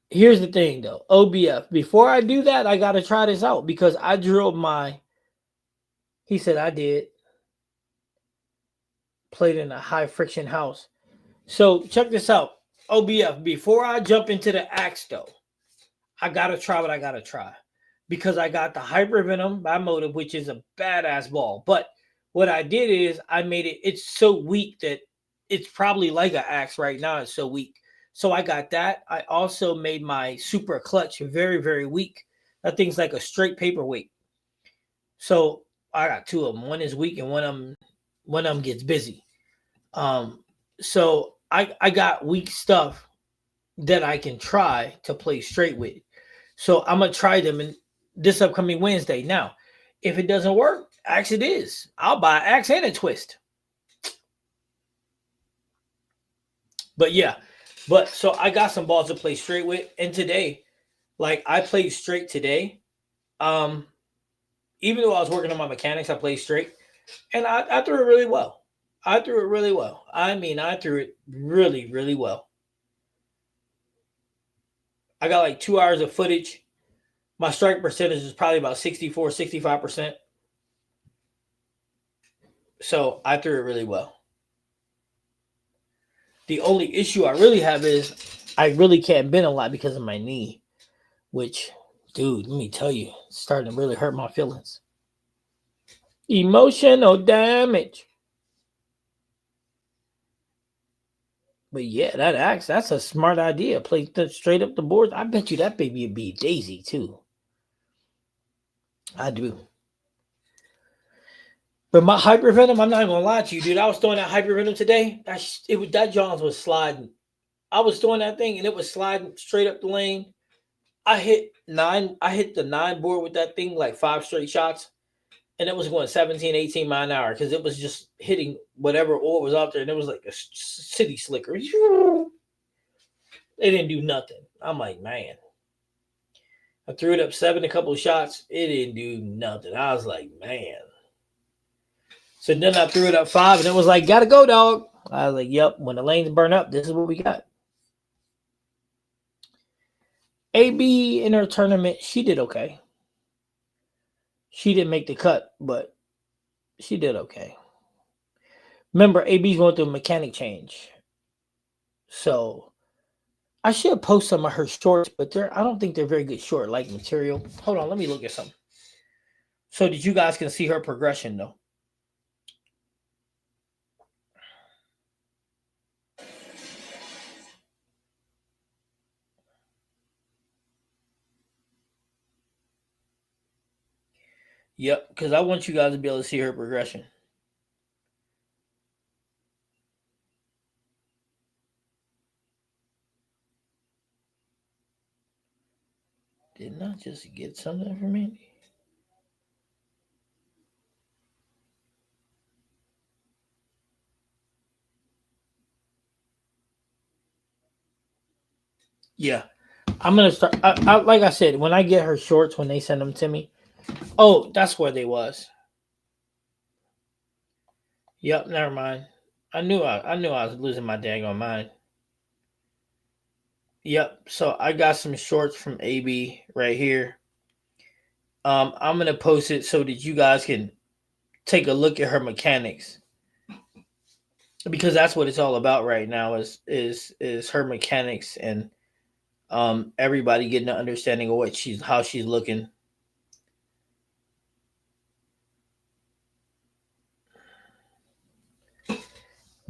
here's the thing though, OBF. Before I do that, I gotta try this out because I drilled my. He said I did. Played in a high friction house. So check this out, OBF. Before I jump into the axe though, I gotta try what I gotta try because I got the Hypervenom by Motive, which is a badass ball. But what I did is I made it. It's so weak that it's probably like an axe right now. It's so weak. So I got that. I also made my super clutch very very weak. That thing's like a straight paperweight. So I got two of them. One is weak and one of them gets busy. Um, so I got weak stuff that I can try to play straight with. So I'm gonna try them in this upcoming Wednesday. Now, if it doesn't work, axe it is. I'll buy axe and a twist. But yeah, but so I got some balls to play straight with, and today, like I played straight today. Um, Even though I was working on my mechanics, I played straight, and I threw it really well. I threw it really well. I mean, I threw it really, really well. I got like 2 hours of footage. My strike percentage is probably about 64, 65%. So I threw it really well. The only issue I really have is I really can't bend a lot because of my knee, which, dude, let me tell you, it's starting to really hurt my feelings. Emotional damage. But yeah, that axe, that's a smart idea. Play straight up the boards. I bet you that baby would be Daisy too. I do. But my hypervenom, I'm not gonna lie to you, dude. I was throwing that hypervenom today. That Johns was sliding. I was throwing that thing and it was sliding straight up the lane. I hit nine. I hit the 9 board with that thing like 5 straight shots, and it was going 17, 18 mile an hour because it was just hitting whatever ore was out there, and it was like a city slicker. They didn't do nothing. I'm like, man. I threw it up 7, a couple of shots. It didn't do nothing. I was like, man. So then I threw it up 5, and it was like, gotta go, dog. I was like, yep. When the lanes burn up, this is what we got. AB in her tournament, she did okay. She didn't make the cut, but she did okay. Remember, AB's going through a mechanic change. So I should post some of her shorts, but I don't think they're very good short like material. Hold on, let me look at some. So that you guys can see her progression though. Yep, because I want you guys to be able to see her progression. Didn't I just get something from Andy? Yeah. I'm gonna start. Like I said, when I get her shorts, when they send them to me. Oh, that's where they was. Yep. Never mind. I knew I was losing my daggone mind. Yep. So I got some shorts from AB right here. I'm gonna post it so that you guys can take a look at her mechanics, because that's what it's all about right now. Is her mechanics, and everybody getting an understanding of what she's how she's looking.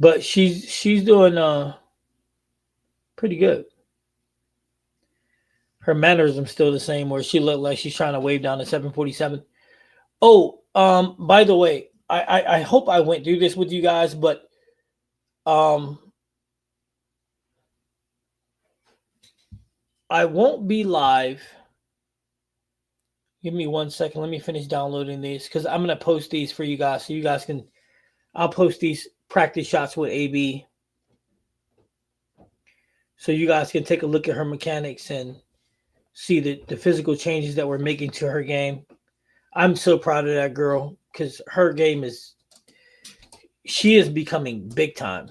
But she's doing pretty good. Her mannerism's still the same, where she looked like she's trying to wave down the 747. Oh, by the way, I hope I went through this with you guys, but um I won't be live. Give me 1 second. Let me finish downloading these, because I'm gonna post these for you guys so you guys can. I'll post these practice shots with AB so you guys can take a look at her mechanics and see the physical changes that we're making to her game. I'm so proud of that girl, because her game is she is becoming big time.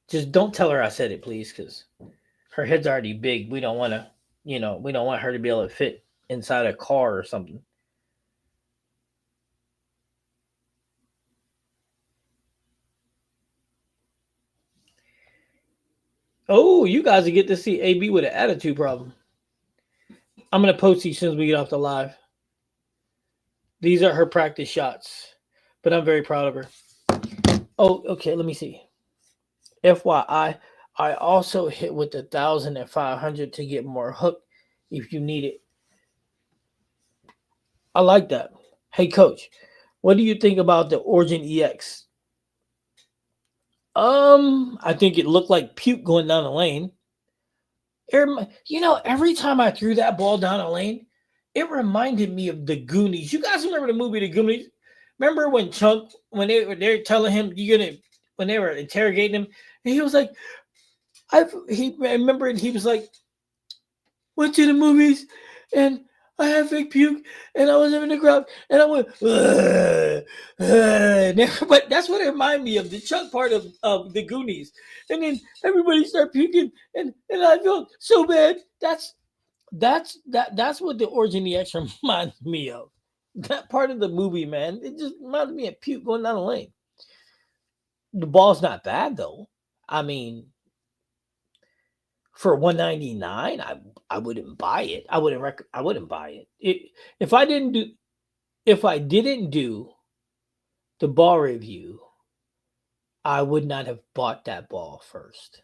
Just don't tell her I said it, please, because her head's already big. We don't want to, we don't want her to be able to fit inside a car or something. Oh, you guys will get to see AB with an attitude problem. I'm gonna post these as soon as we get off the live. These are her practice shots, but I'm very proud of her. Oh, okay. Let me see. FYI, I also hit with 1,500 to get more hook if you need it. I like that. Hey, coach, what do you think about the Origin EX? I think it looked like puke going down the lane. Every time I threw that ball down the lane, it reminded me of the Goonies. You guys remember the movie The Goonies? Remember when Chunk, when they're telling him when they were interrogating him, and he was like, I remember, and he was like, went to the movies, and I had fake puke, and I was in the crowd, and I went, but that's what it reminded me of, the Chuck part of the Goonies. And then everybody started puking, and I felt so bad. That's what the Origin EX reminds me of. That part of the movie, man, it just reminds me of puke going down the lane. The ball's not bad though. I mean, for 199, I wouldn't buy it. I wouldn't buy it. If I didn't do the ball review, I would not have bought that ball first.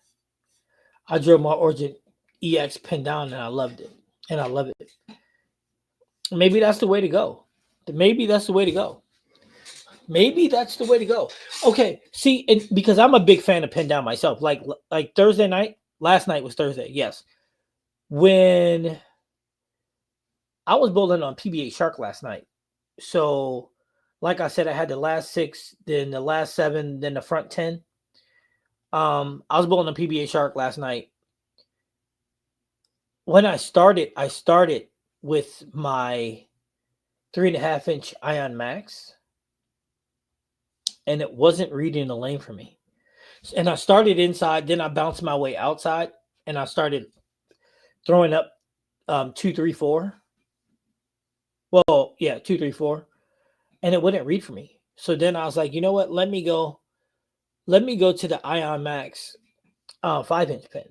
I drove my Origin EX pin down, and I loved it. And I love it. Maybe that's the way to go. Maybe that's the way to go. Maybe that's the way to go. Okay, see, and because I'm a big fan of pin down myself. Like Thursday night, last night was Thursday. Yes, when I was bowling on PBA Shark last night. So, like I said, I had the last 6, then the last 7, then the front 10. I was bowling on PBA Shark last night. When I started with my 3.5-inch Ion Max, and it wasn't reading the lane for me. And I started inside, then I bounced my way outside, and I started throwing up 2-3-4. Well, yeah, 2-3-4, and it wouldn't read for me. So then I was like, you know what? Let me go to the Ion Max 5-inch pin.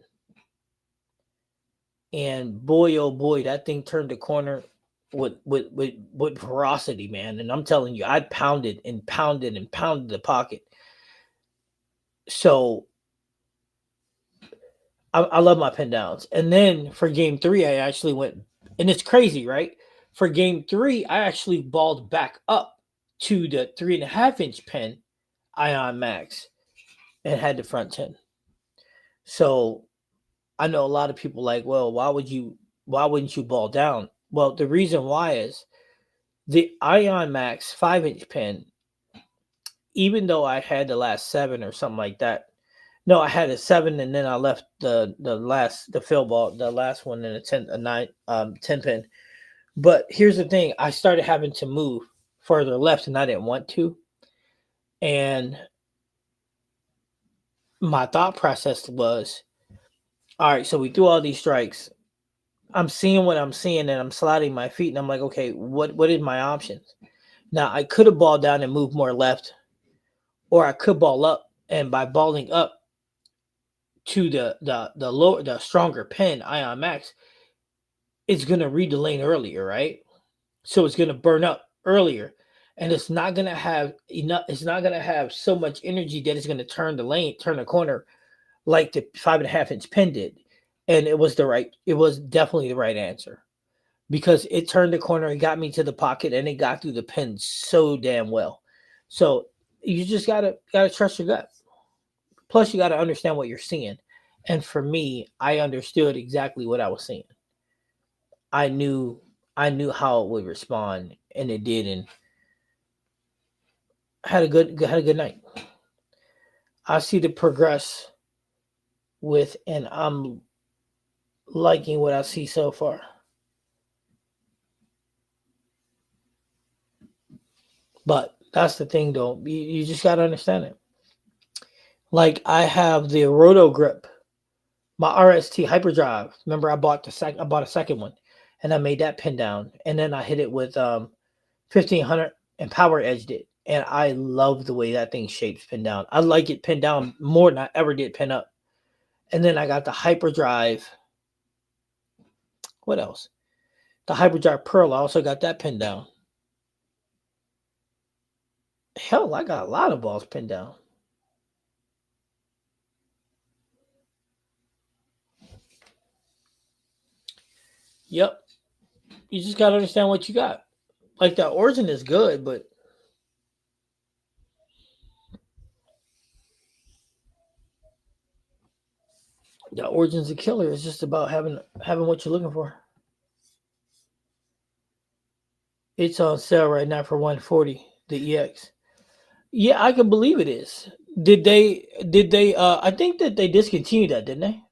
And boy, oh boy, that thing turned the corner with ferocity, man. And I'm telling you, I pounded and pounded and pounded the pocket. So I love my pin downs. And then for game 3, I actually went, and it's crazy, right? For game 3, I actually balled back up to the 3.5-inch pin Ion Max and had the front 10. So I know a lot of people like, well, why would you why wouldn't you ball down? Well, the reason why is the Ion Max 5-inch pen, even though I had the last seven or something like that. No, I had a seven, and then I left the fill ball, the last one in a 10 pin. But here's the thing: I started having to move further left, and I didn't want to. And my thought process was, all right, so we threw all these strikes. I'm seeing what I'm seeing, and I'm sliding my feet, and I'm like, okay, what is my options? Now I could have balled down and moved more left, or I could ball up, and by balling up to the lower, the stronger pin Ion Max, it's gonna read the lane earlier, right? So it's gonna burn up earlier, and it's not gonna have enough. It's not gonna have so much energy that it's gonna turn the lane, turn the corner, like the 5.5-inch pin did. And it was the right. It was definitely the right answer because it turned the corner, it got me to the pocket, and it got through the pin so damn well. So you just gotta trust your gut. Plus, you gotta understand what you're seeing. And for me, I understood exactly what I was seeing. I knew I knew how it would respond, and it did, and had a good night. I see the progress with, and I'm liking what I see so far. But that's the thing, though. You just gotta understand it. Like I have the Roto Grip, my RST Hyperdrive. Remember, I bought a second one, and I made that pin down, and then I hit it with 1500 and power edged it, and I love the way that thing shapes pin down. I like it pinned down more than I ever did pin up. And then I got the Hyperdrive. What else? The Hyperdrive Pearl. I also got that pinned down. Hell, I got a lot of balls pinned down. Yep. You just gotta understand what you got. Like the Origin is good, but the Origin's a killer. It's just about having what you're looking for. It's on sale right now for 140. The EX. Yeah, I can believe it is. Did they I think that they discontinued that, didn't they?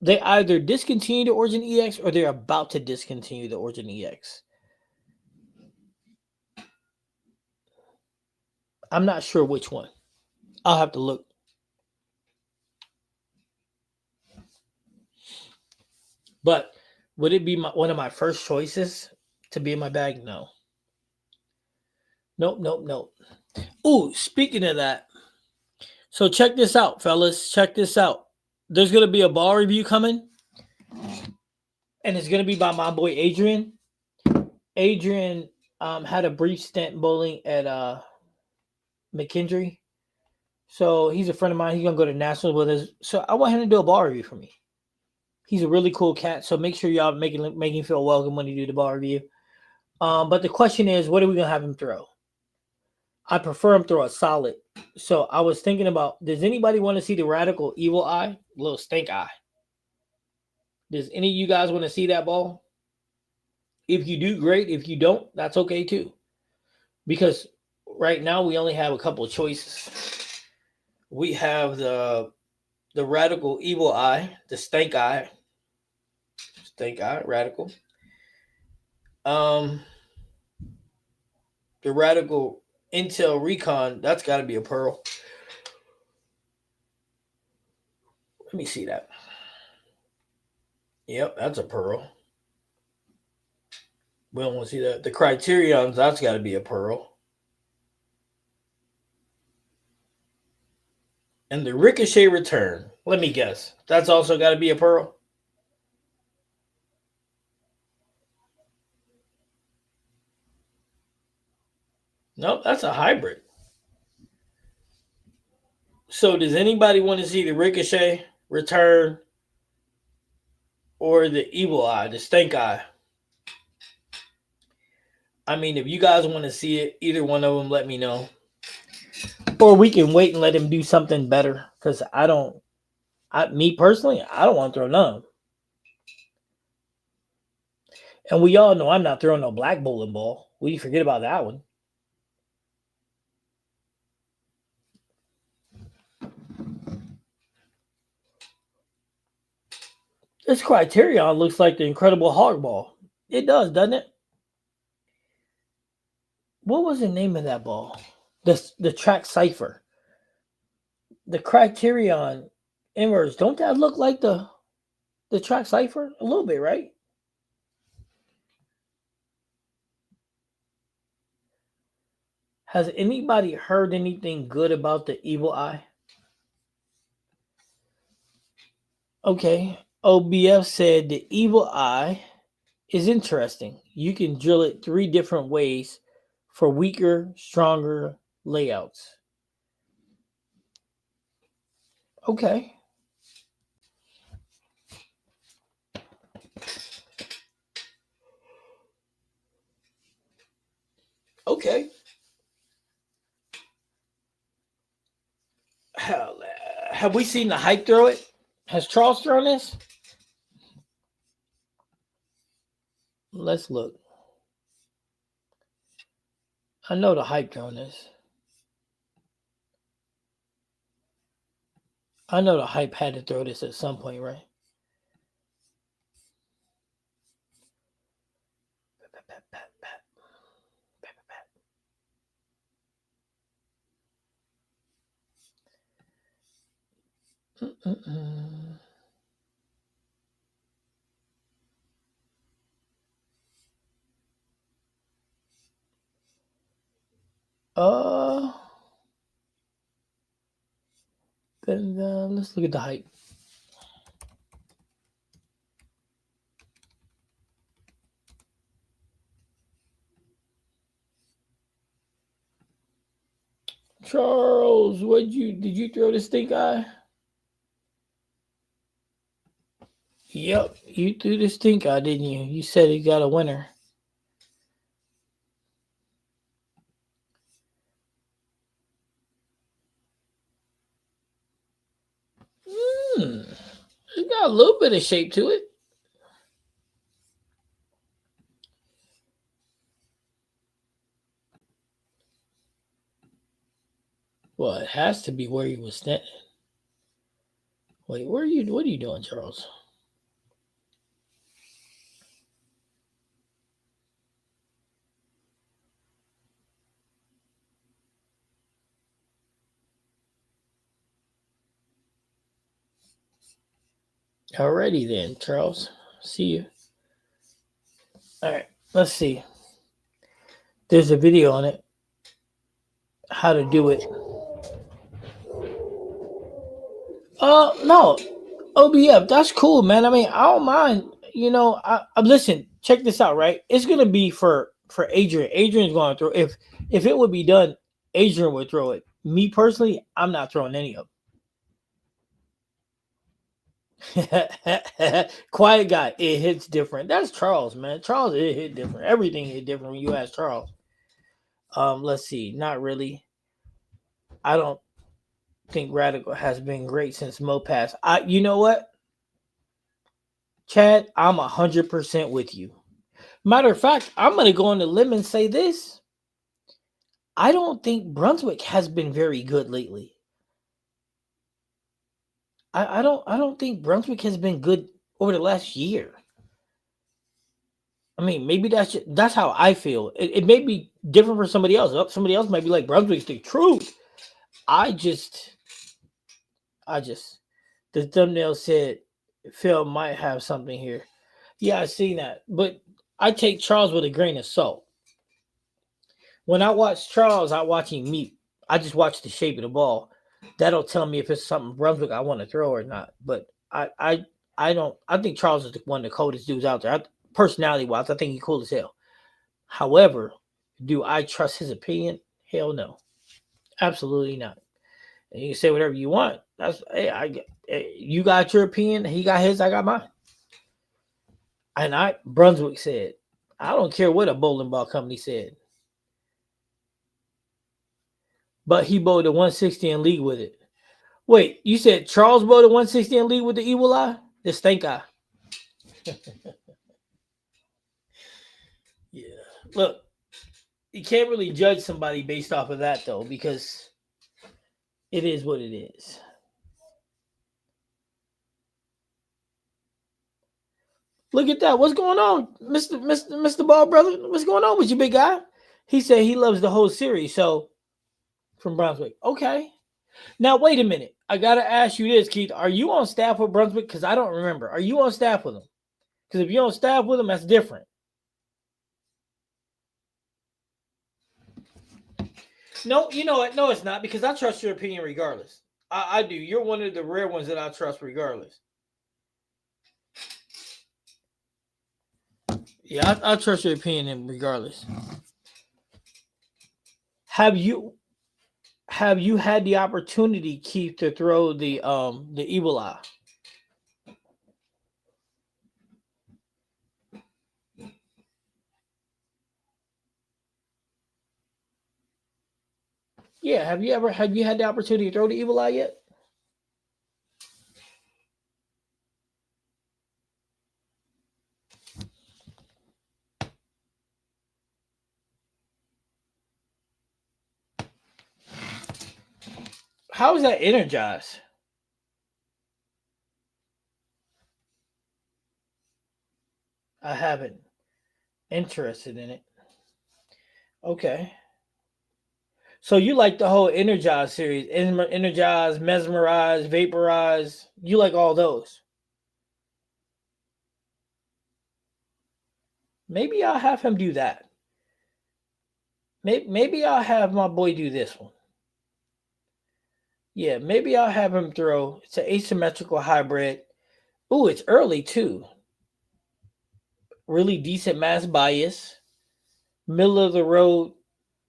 They either discontinued the Origin EX or they're about to discontinue the Origin EX. I'm not sure which one. I'll have to look. But would it be one of my first choices to be in my bag? No. Nope, nope, nope. Ooh, speaking of that, so check this out, fellas. Check this out. There's gonna be a ball review coming, and it's gonna be by my boy Adrian. Adrian had a brief stint bowling at McKendree. So he's a friend of mine. He's gonna go to nationals with us. So I want him to do a ball review for me. He's a really cool cat. So make sure y'all make him feel welcome when you do the ball review. But the question is, what are we gonna have him throw? I prefer him throw a solid. So I was thinking about, does anybody want to see the Radical Evil Eye? Little stink eye. Does any of you guys want to see that ball? If you do, great. If you don't, that's okay too. Because right now we only have a couple of choices. We have the Radical Evil Eye, the stink eye. Stink eye, Radical. The Radical Intel Recon, that's got to be a pearl. Let me see that. Yep, that's a pearl. We don't want to see that. The Criterions, that's got to be a pearl. And the Ricochet Return, let me guess, that's also got to be a pearl. Nope, that's a hybrid. So does anybody want to see the Ricochet Return or the Evil Eye, the Stink Eye? I mean, if you guys want to see it, either one of them, let me know. Or we can wait and let him do something better, because I don't. Me personally, I don't want to throw none. And we all know I'm not throwing no black bowling ball. We forget about that one. This Criterion looks like the Incredible Hog Ball. It does, doesn't it? What was the name of that ball? The track cipher. The Criterion inverse. Don't that look like the track cipher? A little bit, right? Has anybody heard anything good about the evil eye? Okay. OBF said the evil eye is interesting. You can drill it 3 different ways for weaker, stronger layouts. Okay. Okay. Hell, have we seen the hype throw it? Has Charles thrown this? Let's look. I know the hype thrown this. I know the hype had to throw this at some point, right? Mm-mm-mm. Uh, then let's look at the hype. Charles, did you throw this stink eye? Yep, you threw the stink eye, didn't you? You said he got a winner. Hmm, it got a little bit of shape to it. Well, it has to be where he was standing. Wait, where are you? What are you doing, Charles? Alrighty then, Charles. See you. All right, let's see. There's a video on it. How to do it. No, OBF. That's cool, man. I mean, I don't mind. You know, I listen. Check this out, right? It's gonna be for Adrian. Adrian's going to throw. If it would be done, Adrian would throw it. Me personally, I'm not throwing any of them. Quiet guy. It hits different. That's Charles, man. Charles, it hit different. Everything hit different when you ask Charles. Let's see. Not really. I don't think Radical has been great since Mo passed. You know what, Chad? I'm 100% with you. Matter of fact, I'm going to go on the limb and say this. I don't think Brunswick has been very good lately. I don't think Brunswick has been good over the last year. I mean, maybe that's how I feel. It may be different for somebody else. Somebody else might be like Brunswick's the truth. I just the thumbnail said Phil might have something here. Yeah, I seen that, but I take Charles with a grain of salt. When I watch Charles, I watch him meet. I just watch the shape of the ball. That'll tell me if it's something Brunswick I want to throw or not. But I don't. I think Charles is one of the coldest dudes out there. Personality wise, I think he's cool as hell. However, do I trust his opinion? Hell no, absolutely not. And you can say whatever you want. That's you got your opinion. He got his. I got mine. And Brunswick said, I don't care what a bowling ball company said. But he bowled a 160 in league with it. Wait, you said Charles Bow the 160 and lead with the evil eye? The stink eye. Yeah. Look, you can't really judge somebody based off of that though, because it is what it is. Look at that. What's going on, Mr. Ball brother? What's going on with you, big guy? He said he loves the whole series. So from Brunswick. Okay. Now wait a minute. I gotta ask you this, Keith. Are you on staff with Brunswick? Because I don't remember. Are you on staff with them? Because if you're on staff with them, that's different. No, you know what? No, it's not, because I trust your opinion regardless. I do. You're one of the rare ones that I trust regardless. Yeah, I trust your opinion regardless. Have you had the opportunity, Keith, to throw the evil eye? Yeah, have you had the opportunity to throw the evil eye yet? How is that energized? I haven't. Interested in it. Okay. So you like the whole Energize series, Energize, Mesmerize, Vaporize. You like all those. Maybe I'll have him do that. Maybe I'll have my boy do this one. Yeah, maybe I'll have him throw. It's an asymmetrical hybrid. Ooh, it's early too. Really decent mass bias. Middle of the road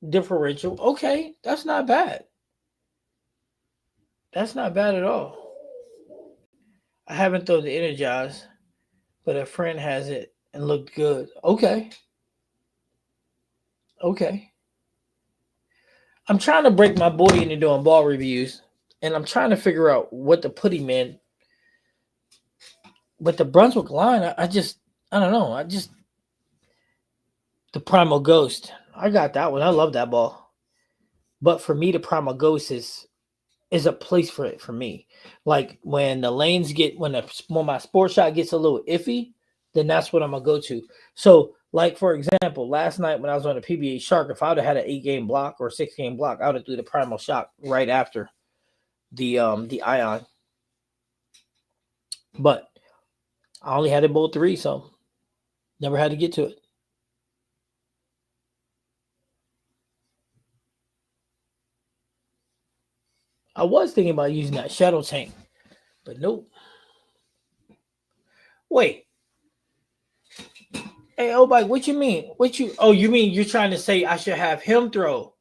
differential. Okay, that's not bad. That's not bad at all. I haven't thrown the Energize, but a friend has it and looked good. Okay, okay. I'm trying to break my boy into doing ball reviews, and I'm trying to figure out what to put him in. But the Brunswick line, I don't know. The Primal Ghost. I got that one. I love that ball. But for me, the Primal Ghost is a place for it for me. Like when the lanes get when my sports shot gets a little iffy, then that's what I'm gonna go to. So, like for example, last night when I was on the PBA Shark, if I would have had an 8-game block or a 6-game block, I would have threw the Primal Shock right after the Ion. But I only had it both 3, so never had to get to it. I was thinking about using that Shadow Tank, but nope. Wait, hey, oh, Mike, what you mean? You mean you're trying to say I should have him throw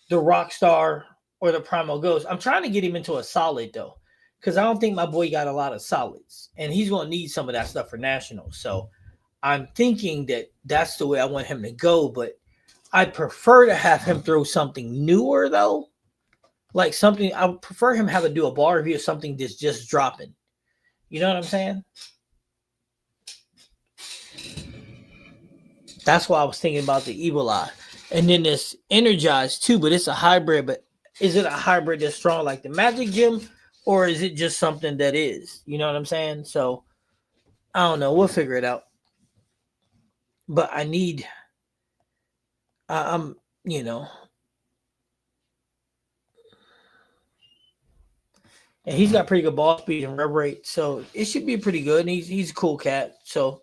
the Rockstar or the Primal Ghost? I'm trying to get him into a solid though, because I don't think my boy got a lot of solids, and he's going to need some of that stuff for nationals. So I'm thinking that that's the way I want him to go, but I'd prefer to have him throw something newer though, like something I would prefer him have to do a ball review of something that's just dropping. You know what I'm saying? That's why I was thinking about the Evil Eye. And then this Energized too, but it's a hybrid. But is it a hybrid that's strong like the Magic Gym, or is it just something that is? You know what I'm saying? So I don't know. We'll figure it out. But I need, I'm, you know, and he's got pretty good ball speed and rev rate, so it should be pretty good. And he's a cool cat, so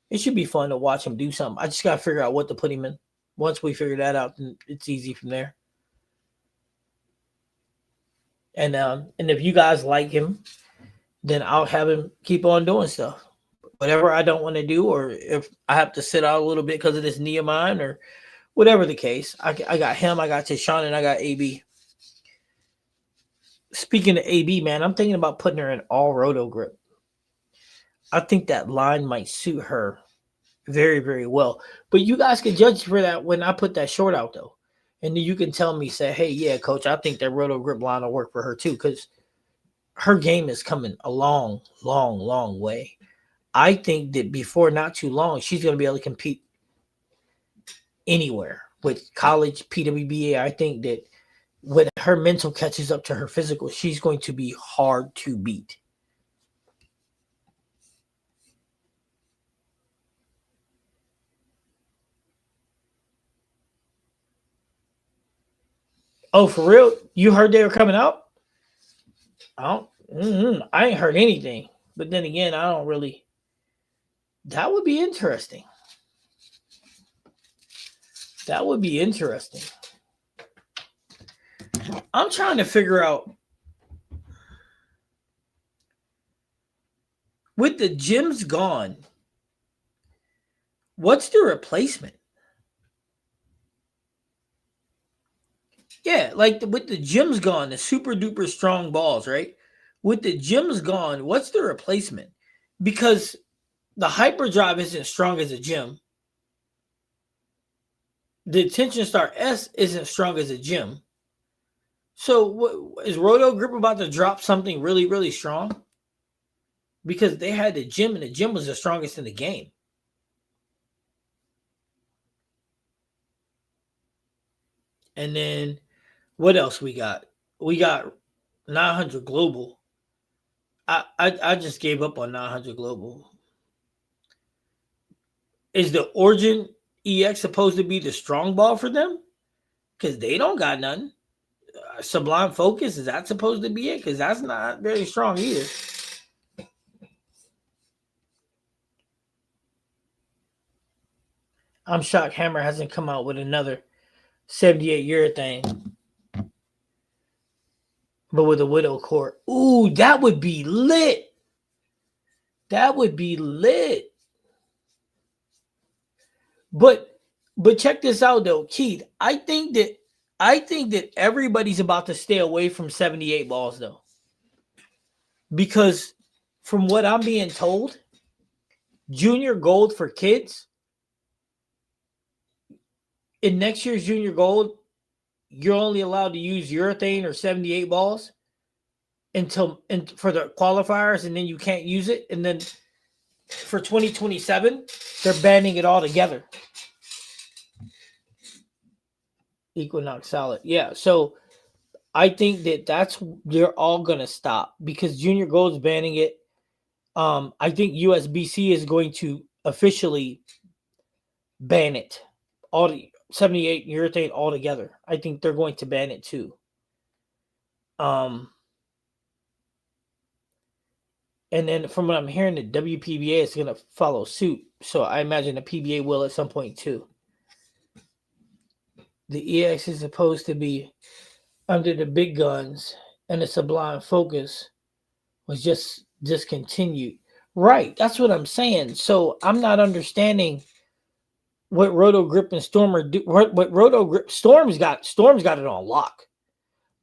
it should be fun to watch him do something. I just got to figure out what to put him in. Once we figure that out, then it's easy from there. And if you guys like him, then I'll have him keep on doing stuff. Whatever I don't want to do, or if I have to sit out a little bit because of this knee of mine, or whatever the case, I got him, I got Tishawn, and I got AB. Speaking of AB, man, I'm thinking about putting her in all roto grip. I think that line might suit her very, very well. But you guys can judge for that when I put that short out, though. And then you can tell me, say, hey, yeah, coach, I think that roto grip line will work for her, too. Because her game is coming a long, long, long way. I think that before not too long, she's going to be able to compete anywhere with college, PWBA. I think that when her mental catches up to her physical, she's going to be hard to beat. Oh, for real? You heard they were coming out? I don't. I ain't heard anything. But then again, I don't really. That would be interesting. That would be interesting. I'm trying to figure out with the gyms gone, what's the replacement? Yeah, like with the gyms gone, the super duper strong balls, right? With the gyms gone, what's the replacement? Because the hyperdrive isn't strong as a gym. The Tension Star S isn't strong as a gym. So is Roto Grip about to drop something really, really strong? Because they had the gym, and the gym was the strongest in the game. And then what else we got? We got 900 Global. I just gave up on 900 Global. Is the Origin EX supposed to be the strong ball for them? Because they don't got none. Sublime Focus, is that supposed to be it? Because that's not very strong either. I'm shocked Hammer hasn't come out with another 78 urethane. But with a Widow Court. Ooh, that would be lit. That would be lit. But check this out though, Keith. I think that everybody's about to stay away from 78 balls though. Because from what I'm being told, junior gold for kids, in next year's junior gold, you're only allowed to use urethane or 78 balls for the qualifiers, and then you can't use it. And then for 2027, they're banning it all together. Equinox Solid. Yeah. So I think they're all gonna stop because Junior Gold's banning it. I think USBC is going to officially ban it. All the 78 urethane altogether. I think they're going to ban it too. And then from what I'm hearing, the WPBA is going to follow suit. So I imagine the PBA will at some point too. The EX is supposed to be under the big guns, and the Sublime Focus was just discontinued. Right, that's what I'm saying. So I'm not understanding what Roto Grip and Storm are do. What Roto Grip Storm's got it on lock,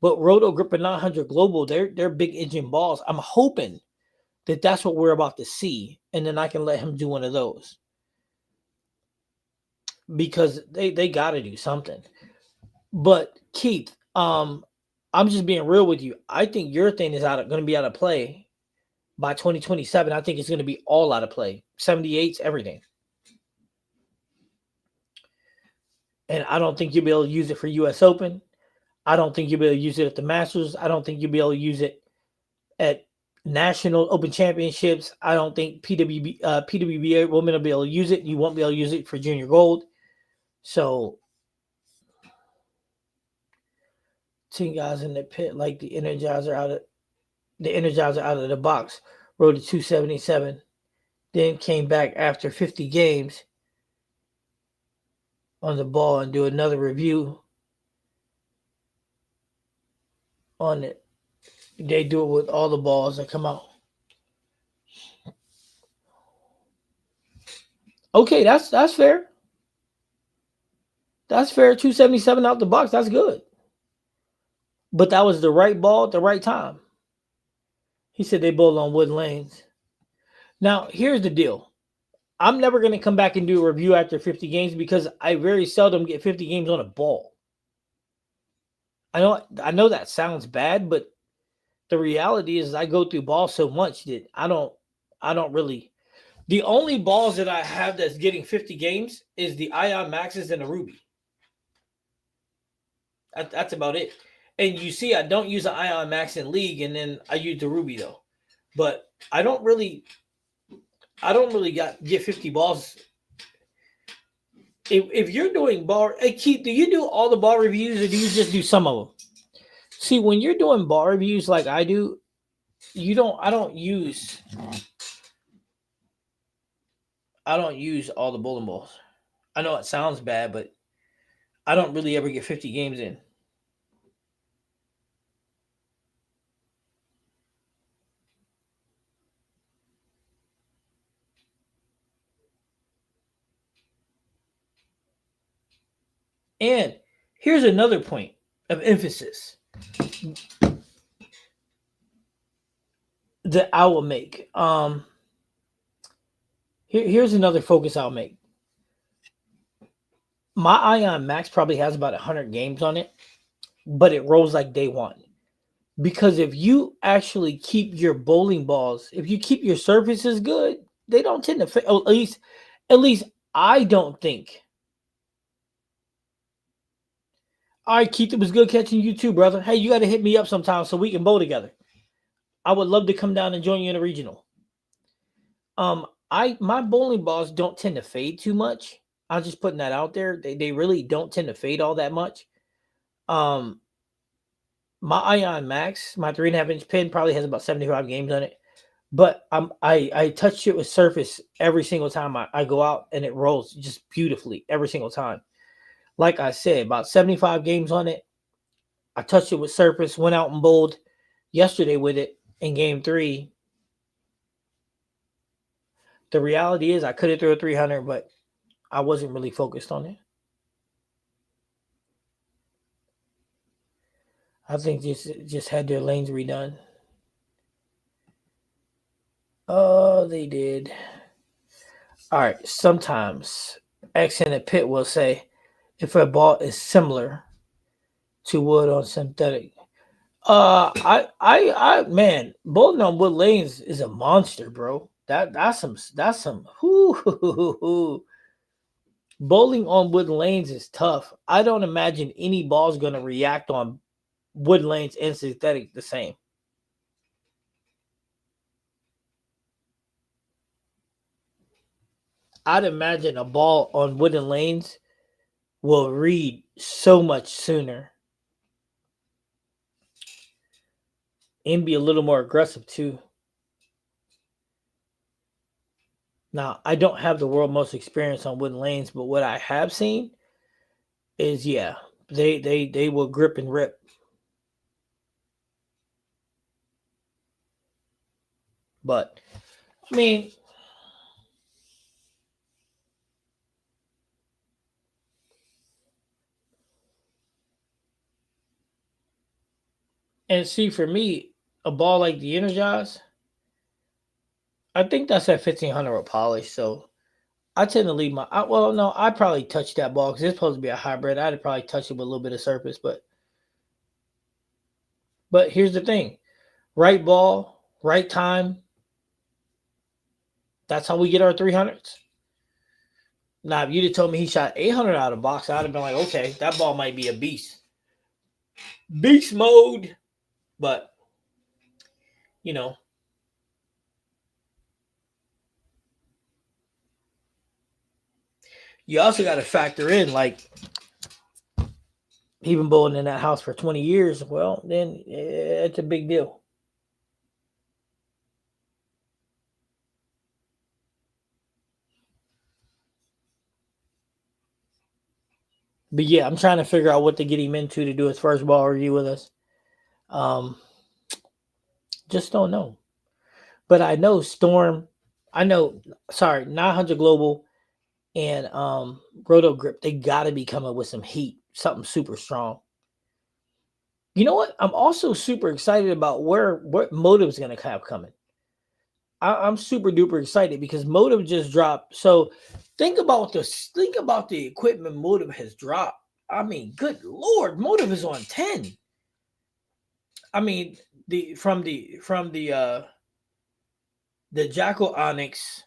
but Roto Grip and 900 Global, they're big engine balls. I'm hoping that that's what we're about to see, and then I can let him do one of those because they got to do something. But Keith, I'm just being real with you. I think urethane is going to be out of play by 2027. I think it's going to be all out of play. 78s, everything. And I don't think you'll be able to use it for U.S. Open. I don't think you'll be able to use it at the Masters. I don't think you'll be able to use it at National Open Championships. I don't think PWBA women will be able to use it. You won't be able to use it for Junior Gold. So 10 guys in the pit, like the Energizer out of the box, rode a 277, then came back after 50 games on the ball and do another review on it. They do it with all the balls that come out. Okay, that's fair. That's fair. 277 out the box. That's good. But that was the right ball at the right time. He said they bowl on wood lanes. Now, here's the deal. I'm never going to come back and do a review after 50 games because I very seldom get 50 games on a ball. I know that sounds bad, but The reality is I go through balls so much that I don't really. The only balls that I have that's getting 50 games is the Ion Maxes and the Ruby. That's about it. And you see, I don't use an Ion Max in League, and then I use the Ruby though. But I don't really get 50 balls. If you're doing ball, hey Keith, do you do all the ball reviews or do you just do some of them? See, when you're doing ball reviews like I do, you don't. I don't use all the bowling balls. I know it sounds bad, but I don't really ever get 50 games in. And here's another point of emphasis that I will make. Here's another focus I'll make. My Ion Max probably has about 100 games on it, but it rolls like day one. Because if you actually keep your bowling balls, if you keep your surfaces good, they don't tend to. At least I don't think. All right, Keith, it was good catching you too, brother. Hey, you got to hit me up sometime so we can bowl together. I would love to come down and join you in a regional. My bowling balls don't tend to fade too much. I'm just putting that out there. They really don't tend to fade all that much. Um, my Ion Max, my 3.5 inch pin probably has about 75 games on it. But I touch it with surface every single time I go out, and it rolls just beautifully every single time. Like I said, about 75 games on it. I touched it with surface, went out and bowled yesterday with it in game 3. The reality is I could have thrown a 300, but I wasn't really focused on it. I think just had their lanes redone. Oh, they did. All right. Sometimes X in the pit will say if a ball is similar to wood on synthetic. Man, bowling on wood lanes is a monster, bro. That's some. Bowling on wood lanes is tough. I don't imagine any ball's gonna react on wood lanes and synthetic the same. I'd imagine a ball on wooden lanes will read so much sooner and be a little more aggressive too. Now, I don't have the world most experience on wooden lanes, but what I have seen is yeah, they will grip and rip. But I mean, and see for me, a ball like the Energize, I think that's at 1500 with polish. So I tend to leave well, no, I probably touch that ball because it's supposed to be a hybrid. I'd probably touch it with a little bit of surface, but here's the thing: right ball, right time. That's how we get our 300s. Now, if you'd have told me he shot 800 out of the box, I'd have been like, okay, that ball might be a beast. Beast mode. But, you know, you also got to factor in, like, he been bowling in that house for 20 years. Well, then it's a big deal. But yeah, I'm trying to figure out what to get him into to do his first ball review with us. Um, just don't know. But I know Storm, I know, sorry, 900 Global and Roto Grip, they got to be coming with some heat, something super strong. You know what? I'm also super excited about what Motive's going to have coming. I'm super duper excited because Motive just dropped. So think about the equipment Motive has dropped. I mean, good lord, Motive is on 10. I mean, the Jackal Onyx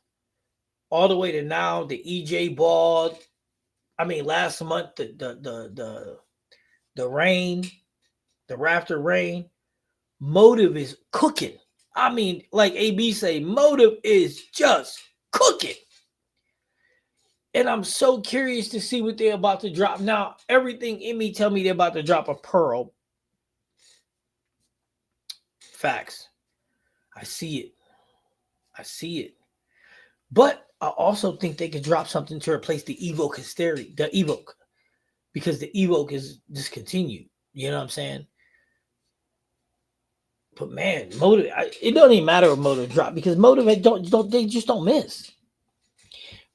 all the way to now the EJ Ball. I mean, last month the rain, the Rafter rain. Motive is cooking. I mean, like AB say, Motive is just cooking. And I'm so curious to see what they're about to drop. Now, everything in me tell me they're about to drop a Pearl. Facts. I see it. I see it. But I also think they could drop something to replace the Evoke hysteria, the Evoke, because the Evoke is discontinued. You know what I'm saying? But man, Motive, it don't even matter if Motive drop because Motive they just don't miss.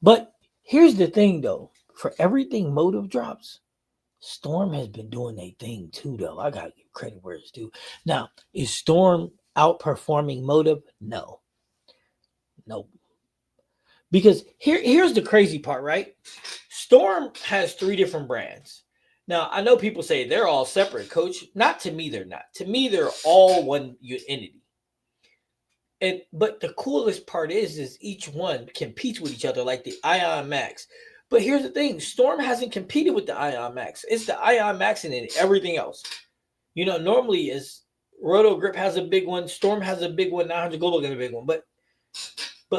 But here's the thing though, for everything Motive drops, Storm has been doing a thing too though. I gotta give credit where it's due. Now, is Storm outperforming Motive? No. Nope. Because here's the crazy part, right? Storm has 3 different brands. Now, I know people say they're all separate, coach. Not to me, they're not. To me, they're all one entity. But the coolest part is each one competes with each other, like the Ion Max. But here's the thing: Storm hasn't competed with the Ion Max. It's the Ion Max and then everything else. You know, normally is Roto Grip has a big one, Storm has a big one, 900 Global got a big one, but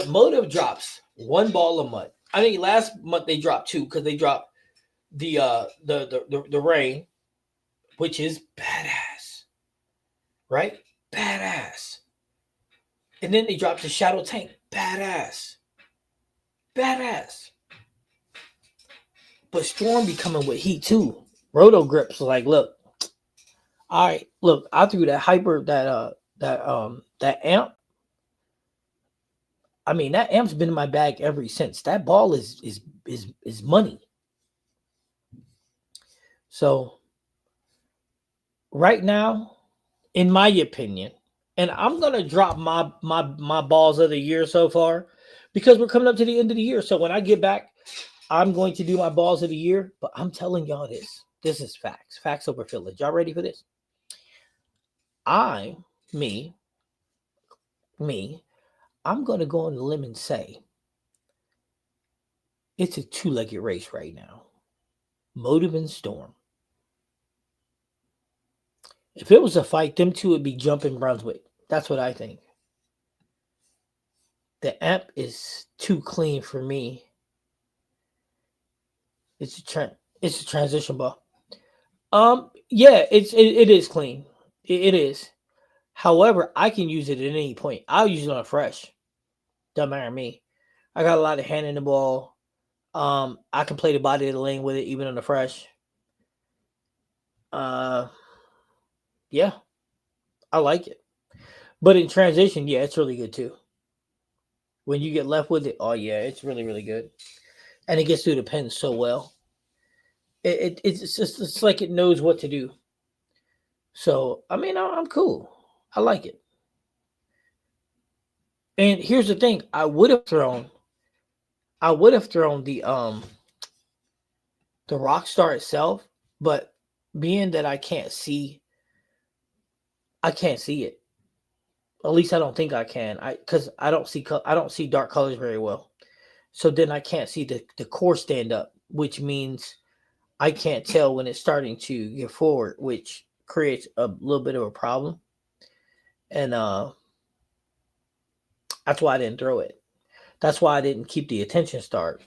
Motive drops 1 ball a month. I think last month they dropped 2 because they dropped the rain, which is badass, right? Badass. And then they dropped the Shadow Tank, badass. But Storm be coming with heat too. Roto Grips like, look, all right, look, I threw that hyper that amp. I mean, that amp's been in my bag ever since. That ball is money. So right now, in my opinion, and I'm gonna drop my balls of the year so far because we're coming up to the end of the year. So when I get back, I'm going to do my balls of the year. But I'm telling y'all this. This is facts. Facts over feelings. Y'all ready for this? Me, I'm going to go on the limb and say it's a 2-legged race right now. Motive and Storm. If it was a fight, them two would be jumping Brunswick. That's what I think. The amp is too clean for me. It's a transition ball. Yeah, it is clean. It is. However, I can use it at any point. I'll use it on a fresh. Doesn't matter to me. I got a lot of hand in the ball. I can play the body of the lane with it, even on the fresh. Yeah, I like it. But in transition, yeah, it's really good too. When you get left with it, oh yeah, it's really, really good. And it gets through the pen so well. It's like it knows what to do. So I mean, I'm cool. I like it. And here's the thing: I would have thrown the Rockstar itself, but being that I can't see it. At least I don't think I can. Because I don't see dark colors very well. So then I can't see the core stand up, which means I can't tell when it's starting to get forward, which creates a little bit of a problem. And that's why I didn't throw it. That's why I didn't keep the attention start.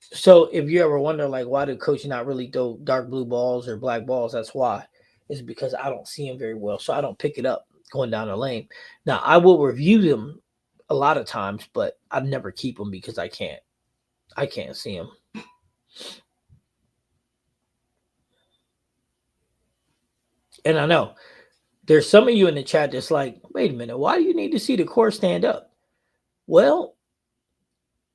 So if you ever wonder, like, why do coach not really throw dark blue balls or black balls? That's why. It's because I don't see them very well, so I don't pick it up going down the lane. Now I will review them a lot of times, but I never keep them because I can't see them. And I know there's some of you in the chat that's like, wait a minute, why do you need to see the core stand up? Well,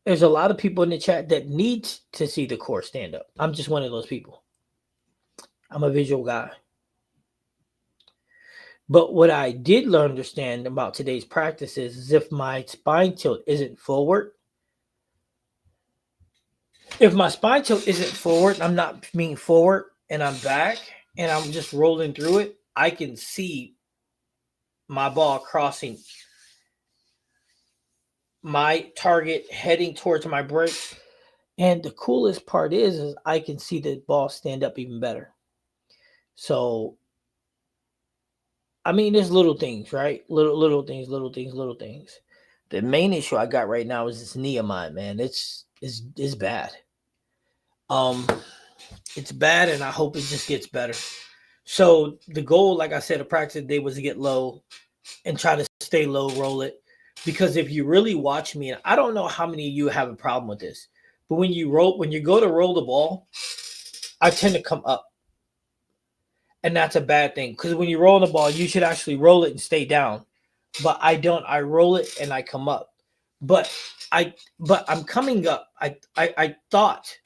there's a lot of people in the chat that need to see the core stand up. I'm just one of those people. I'm a visual guy. But what I did understand about today's practices is if my spine tilt isn't forward, and I'm not being forward and I'm back and I'm just rolling through it, I can see my ball crossing my target, heading towards my break. And the coolest part is I can see the ball stand up even better. So, I mean, there's little things, right? Little things, little things, little things. The main issue I got right now is this knee of mine, man. It's bad. Um, it's bad, and I hope it just gets better. So the goal, like I said, of practice today was to get low and try to stay low, roll it. Because if you really watch me, and I don't know how many of you have a problem with this, but when you go to roll the ball, I tend to come up. And that's a bad thing. Because when you roll the ball, you should actually roll it and stay down. But I don't. I roll it and I come up. But I'm coming up. I thought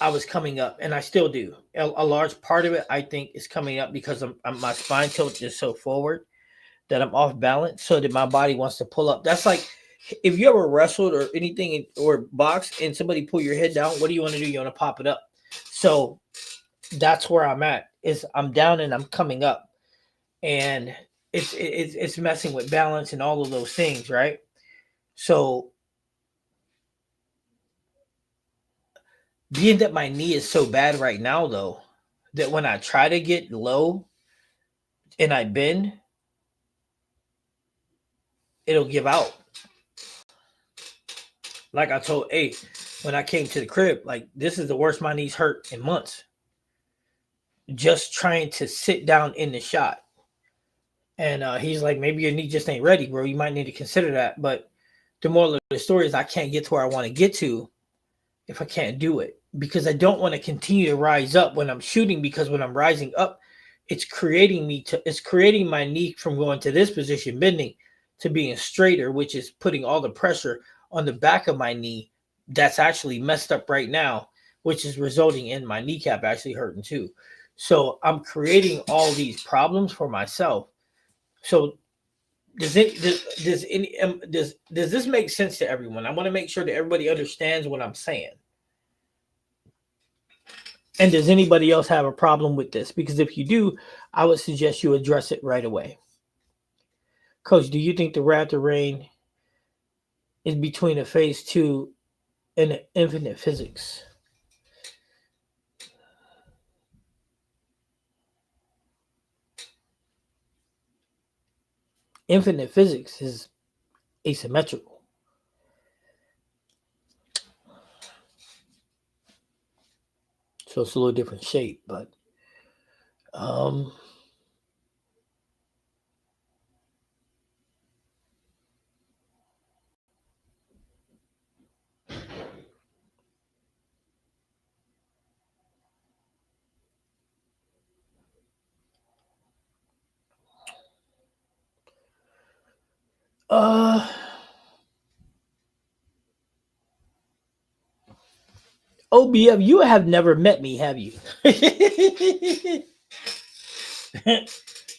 I was coming up, and I still do. A large part of it, I think, is coming up because my spine tilt is so forward that I'm off balance, so that my body wants to pull up. That's like if you ever wrestled or anything or boxed, and somebody pull your head down. What do you want to do? You want to pop it up. So that's where I'm at. Is I'm down and I'm coming up, and it's messing with balance and all of those things, right? So being that my knee is so bad right now, though, that when I try to get low and I bend, it'll give out. Like I told A, when I came to the crib, like, this is the worst my knees hurt in months. Just trying to sit down in the shot. And he's like, maybe your knee just ain't ready, bro. You might need to consider that. But the moral of the story is I can't get to where I want to get to if I can't do it. Because I don't want to continue to rise up when I'm shooting, because when I'm rising up, it's creating my knee from going to this position, bending, to being straighter, which is putting all the pressure on the back of my knee that's actually messed up right now, which is resulting in my kneecap actually hurting too. So I'm creating all these problems for myself. So does this make sense to everyone? I want to make sure that everybody understands what I'm saying. And does anybody else have a problem with this? Because if you do, I would suggest you address it right away. Coach, do you think the Raptor Rain is between a phase 2 and an infinite physics? Infinite physics is asymmetrical. So it's a little different shape, but OBF, you have never met me, have you?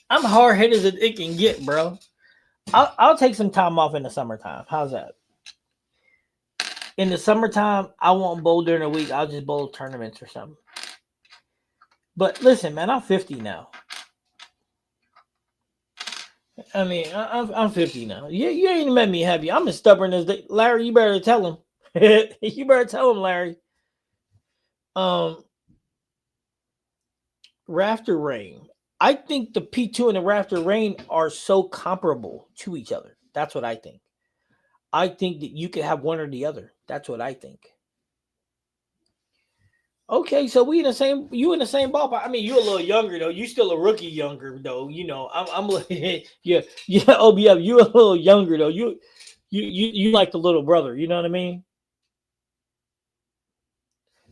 I'm hard-headed as it can get, bro. I'll take some time off in the summertime. How's that? In the summertime, I won't bowl during the week. I'll just bowl tournaments or something. But listen, man, I'm 50 now. I mean, I'm 50 now. You ain't met me, have you? I'm as stubborn as Larry. You better tell him. You better tell him, Larry. Rafter Rain. I think the P2 and the Rafter Rain are so comparable to each other. That's what I think. I think that you could have one or the other. That's what I think. Okay, so you in the same ballpark. I mean, you're a little younger though. You still a rookie younger though. You know, I'm yeah, OBF, you a little younger though. You like the little brother, you know what I mean?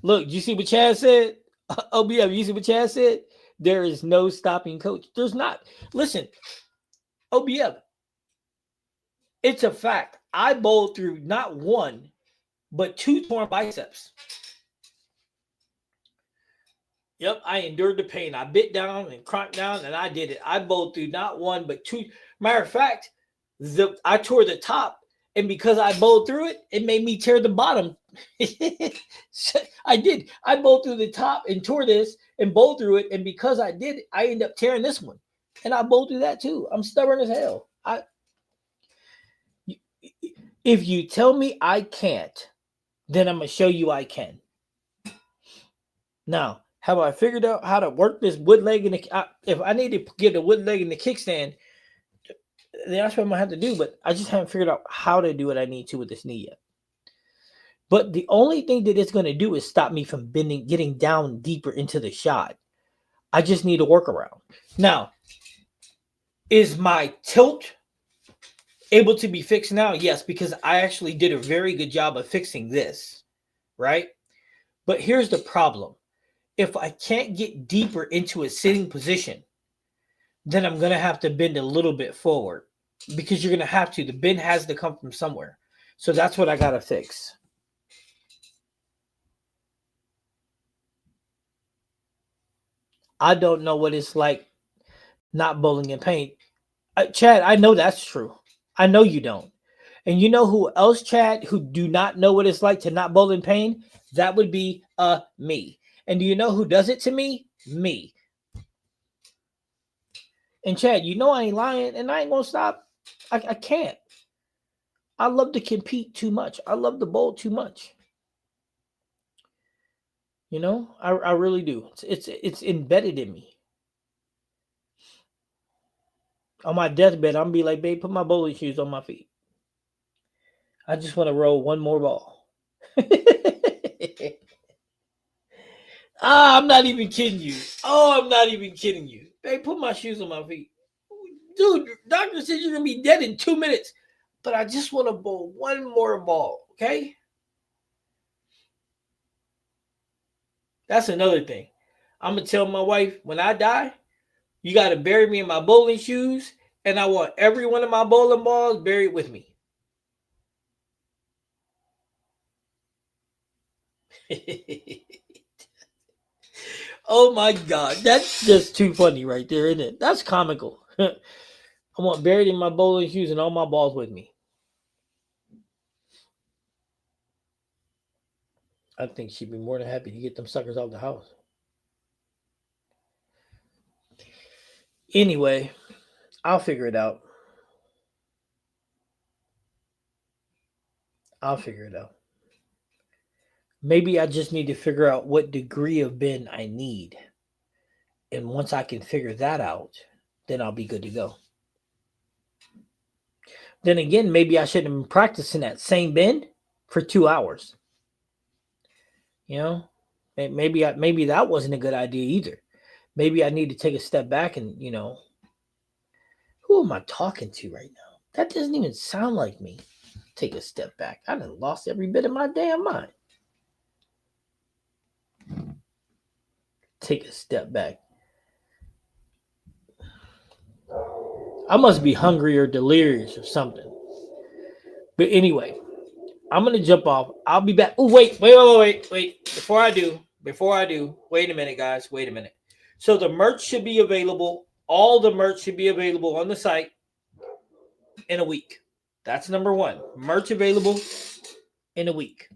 Look, you see what Chad said? OBF, you see what Chad said? There is no stopping coach. There's not. Listen, OBF, it's a fact. I bowled through not one, but 2 torn biceps. Yep, I endured the pain. I bit down and cranked down, and I did it. I bowled through not one, but 2. Matter of fact, I tore the top, and because I bowled through it, it made me tear the bottom. I did. I bowled through the top and tore this and bowled through it, and because I did it, I ended up tearing this one. And I bowl through that too. I'm stubborn as hell. If you tell me I can't, then I'm gonna show you I can. Now, have I figured out how to work this wood leg in the? If I need to get the wood leg in the kickstand, then that's what I'm gonna have to do. But I just haven't figured out how to do what I need to with this knee yet. But the only thing that it's gonna do is stop me from getting down deeper into the shot. I just need a workaround. Now, is my tilt able to be fixed now? Yes, because I actually did a very good job of fixing this, right? But here's the problem. If I can't get deeper into a sitting position, then I'm going to have to bend a little bit forward because you're going to have to. The bend has to come from somewhere. So that's what I got to fix. I don't know what it's like not bowling in pain. Chad, I know that's true. I know you don't. And you know who else, Chad, who do not know what it's like to not bowl in pain? That would be me. And do you know who does it to me? Me. And Chad, you know I ain't lying, and I ain't gonna stop. I can't. I love to compete too much. I love to bowl too much. You know, I really do. It's embedded in me. On my deathbed, I'm gonna be like, babe, put my bowling shoes on my feet. I just want to roll one more ball. I'm not even kidding you. Oh, I'm not even kidding you. Babe, put my shoes on my feet. Dude, doctor said you're gonna be dead in 2 minutes. But I just want to bowl one more ball, okay? That's another thing. I'm gonna tell my wife when I die, you gotta bury me in my bowling shoes, and I want every one of my bowling balls buried with me. Oh my god, that's just too funny right there, isn't it? That's comical. I want buried in my bowling shoes and all my balls with me. I think she'd be more than happy to get them suckers out the house. Anyway, I'll figure it out. I'll figure it out. Maybe I just need to figure out what degree of bend I need. And once I can figure that out, then I'll be good to go. Then again, maybe I shouldn't have been practicing that same bend for 2 hours. You know, maybe that wasn't a good idea either. Maybe I need to take a step back and who am I talking to right now? That doesn't even sound like me. Take a step back. I done lost every bit of my damn mind. Take a step back. I must be hungry or delirious or something. But anyway, I'm gonna jump off. I'll be back. Oh, wait. Before I do, wait a minute, guys. Wait a minute. So the merch should be available. All the merch should be available on the site in a week. That's number one. Merch available in a week.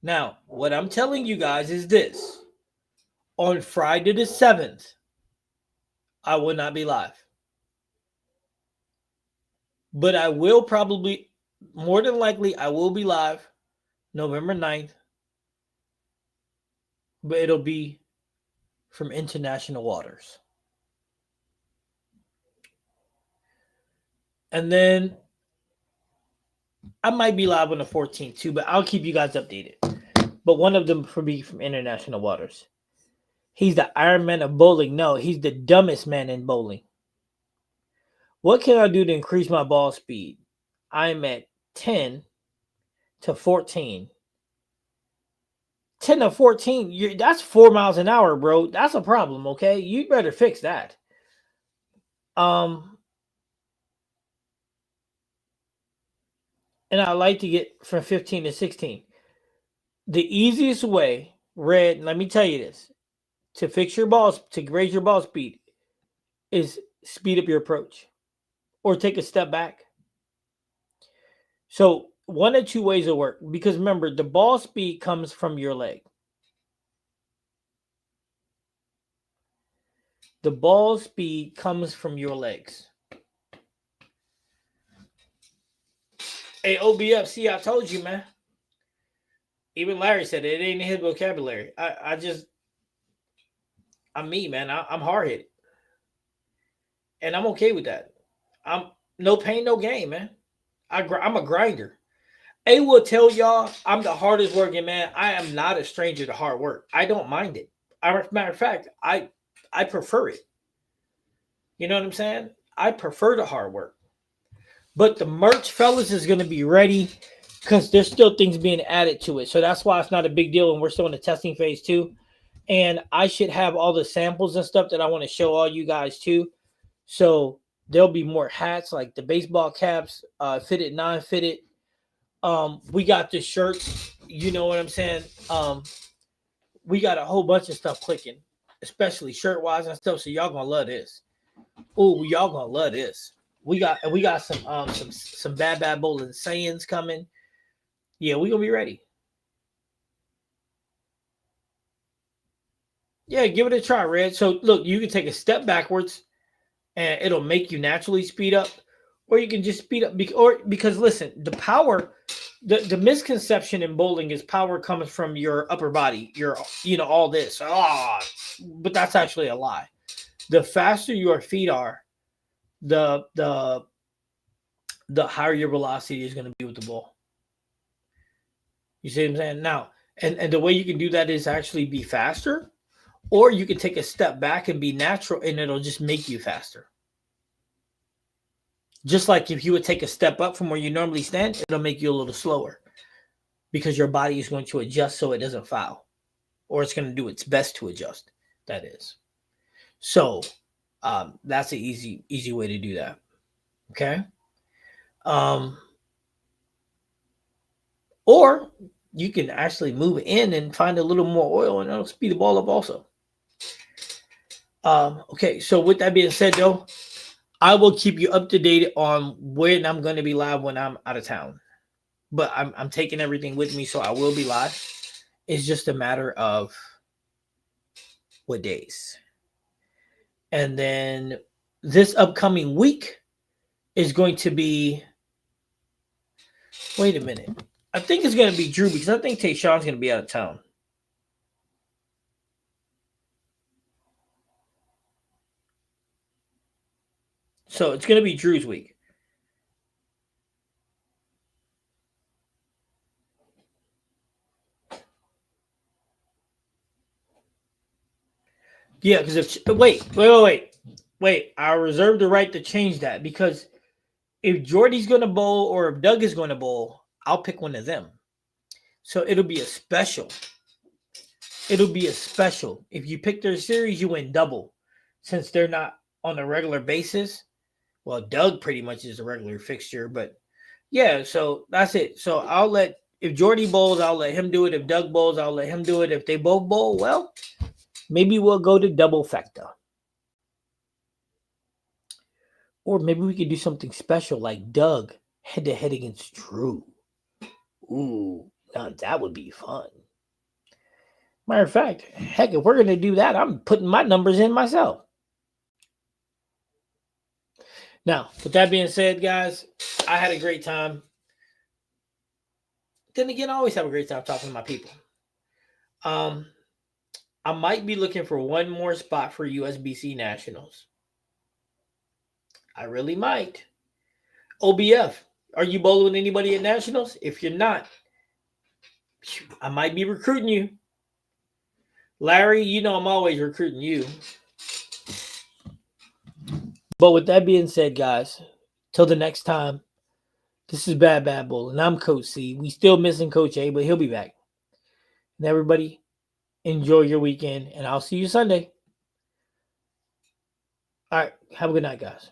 Now, what I'm telling you guys is this. On Friday the 7th, I will not be live. But I will probably, more than likely, I will be live November 9th. But it'll be from international waters. And then I might be live on the 14th too, but I'll keep you guys updated. But one of them will be from international waters. He's the Iron Man of bowling. No, he's the dumbest man in bowling. What can I do to increase my ball speed? I'm at 10 to 14. 10 to 14, that's 4 miles an hour, bro. That's a problem, okay? You better fix that. And I like to get from 15 to 16. The easiest way, Red, let me tell you this, to fix your balls, to raise your ball speed, is speed up your approach or take a step back. So one of two ways will work, because remember, the ball speed comes from your leg. The ball speed comes from your legs. Hey, OBF, see, I told you, man. Even Larry said it ain't in his vocabulary. I'm me, man. I'm hard headed, and I'm okay with that. I'm no pain, no gain, man. I'm a grinder. A will tell y'all I'm the hardest working man. I am not a stranger to hard work. I don't mind it. Matter of fact, I prefer it. You know what I'm saying? I prefer the hard work. But the merch, fellas, is going to be ready because there's still things being added to it. So that's why it's not a big deal, and we're still in the testing phase too. And I should have all the samples and stuff that I want to show all you guys too. So there'll be more hats like the baseball caps, fitted, non-fitted. We got the shirts. You know what I'm saying? We got a whole bunch of stuff clicking, especially shirt-wise and stuff. So y'all gonna love this. Oh, y'all gonna love this. We got some bad bowling sayings coming. Yeah, we gonna be ready. Yeah, give it a try, Red. So look, you can take a step backwards, and it'll make you naturally speed up, or you can just speed up. Because listen, the power, the misconception in bowling is power comes from your upper body. All this. But that's actually a lie. The faster your feet are, the higher your velocity is going to be with the ball. You see what I'm saying? Now, and the way you can do that is actually be faster, or you can take a step back and be natural, and it'll just make you faster. Just like if you would take a step up from where you normally stand, it'll make you a little slower because your body is going to adjust so it doesn't foul, or it's going to do its best to adjust. That is. So that's an easy way to do that. Okay. Or you can actually move in and find a little more oil, and it'll speed the ball up also. Okay, so with that being said, though, I will keep you up to date on when I'm going to be live when I'm out of town. But I'm taking everything with me, so I will be live. It's just a matter of what days. And then this upcoming week is going to be. Wait a minute. I think it's going to be Drew because I think Tayshawn's going to be out of town. So it's going to be Drew's week. Yeah, because if wait, I reserve the right to change that because if Jordy's going to bowl or if Doug is going to bowl, I'll pick one of them. So it'll be a special. If you pick their series, you win double. Since they're not on a regular basis, well, Doug pretty much is a regular fixture, but yeah, so that's it. So if Jordy bowls, I'll let him do it. If Doug bowls, I'll let him do it. If they both bowl, well, maybe we'll go to double factor. Or maybe we could do something special like Doug head-to-head against Drew. Ooh, now that would be fun. Matter of fact, heck, if we're going to do that, I'm putting my numbers in myself. Now, with that being said, guys, I had a great time. Then again, I always have a great time talking to my people. I might be looking for one more spot for USBC Nationals. I really might. OBF, are you bowling anybody at Nationals? If you're not, I might be recruiting you. Larry, you know I'm always recruiting you. But with that being said, guys, till the next time, this is Bad Bull, and I'm Coach C. We still missing Coach A, but he'll be back. And everybody, enjoy your weekend, and I'll see you Sunday. All right, have a good night, guys.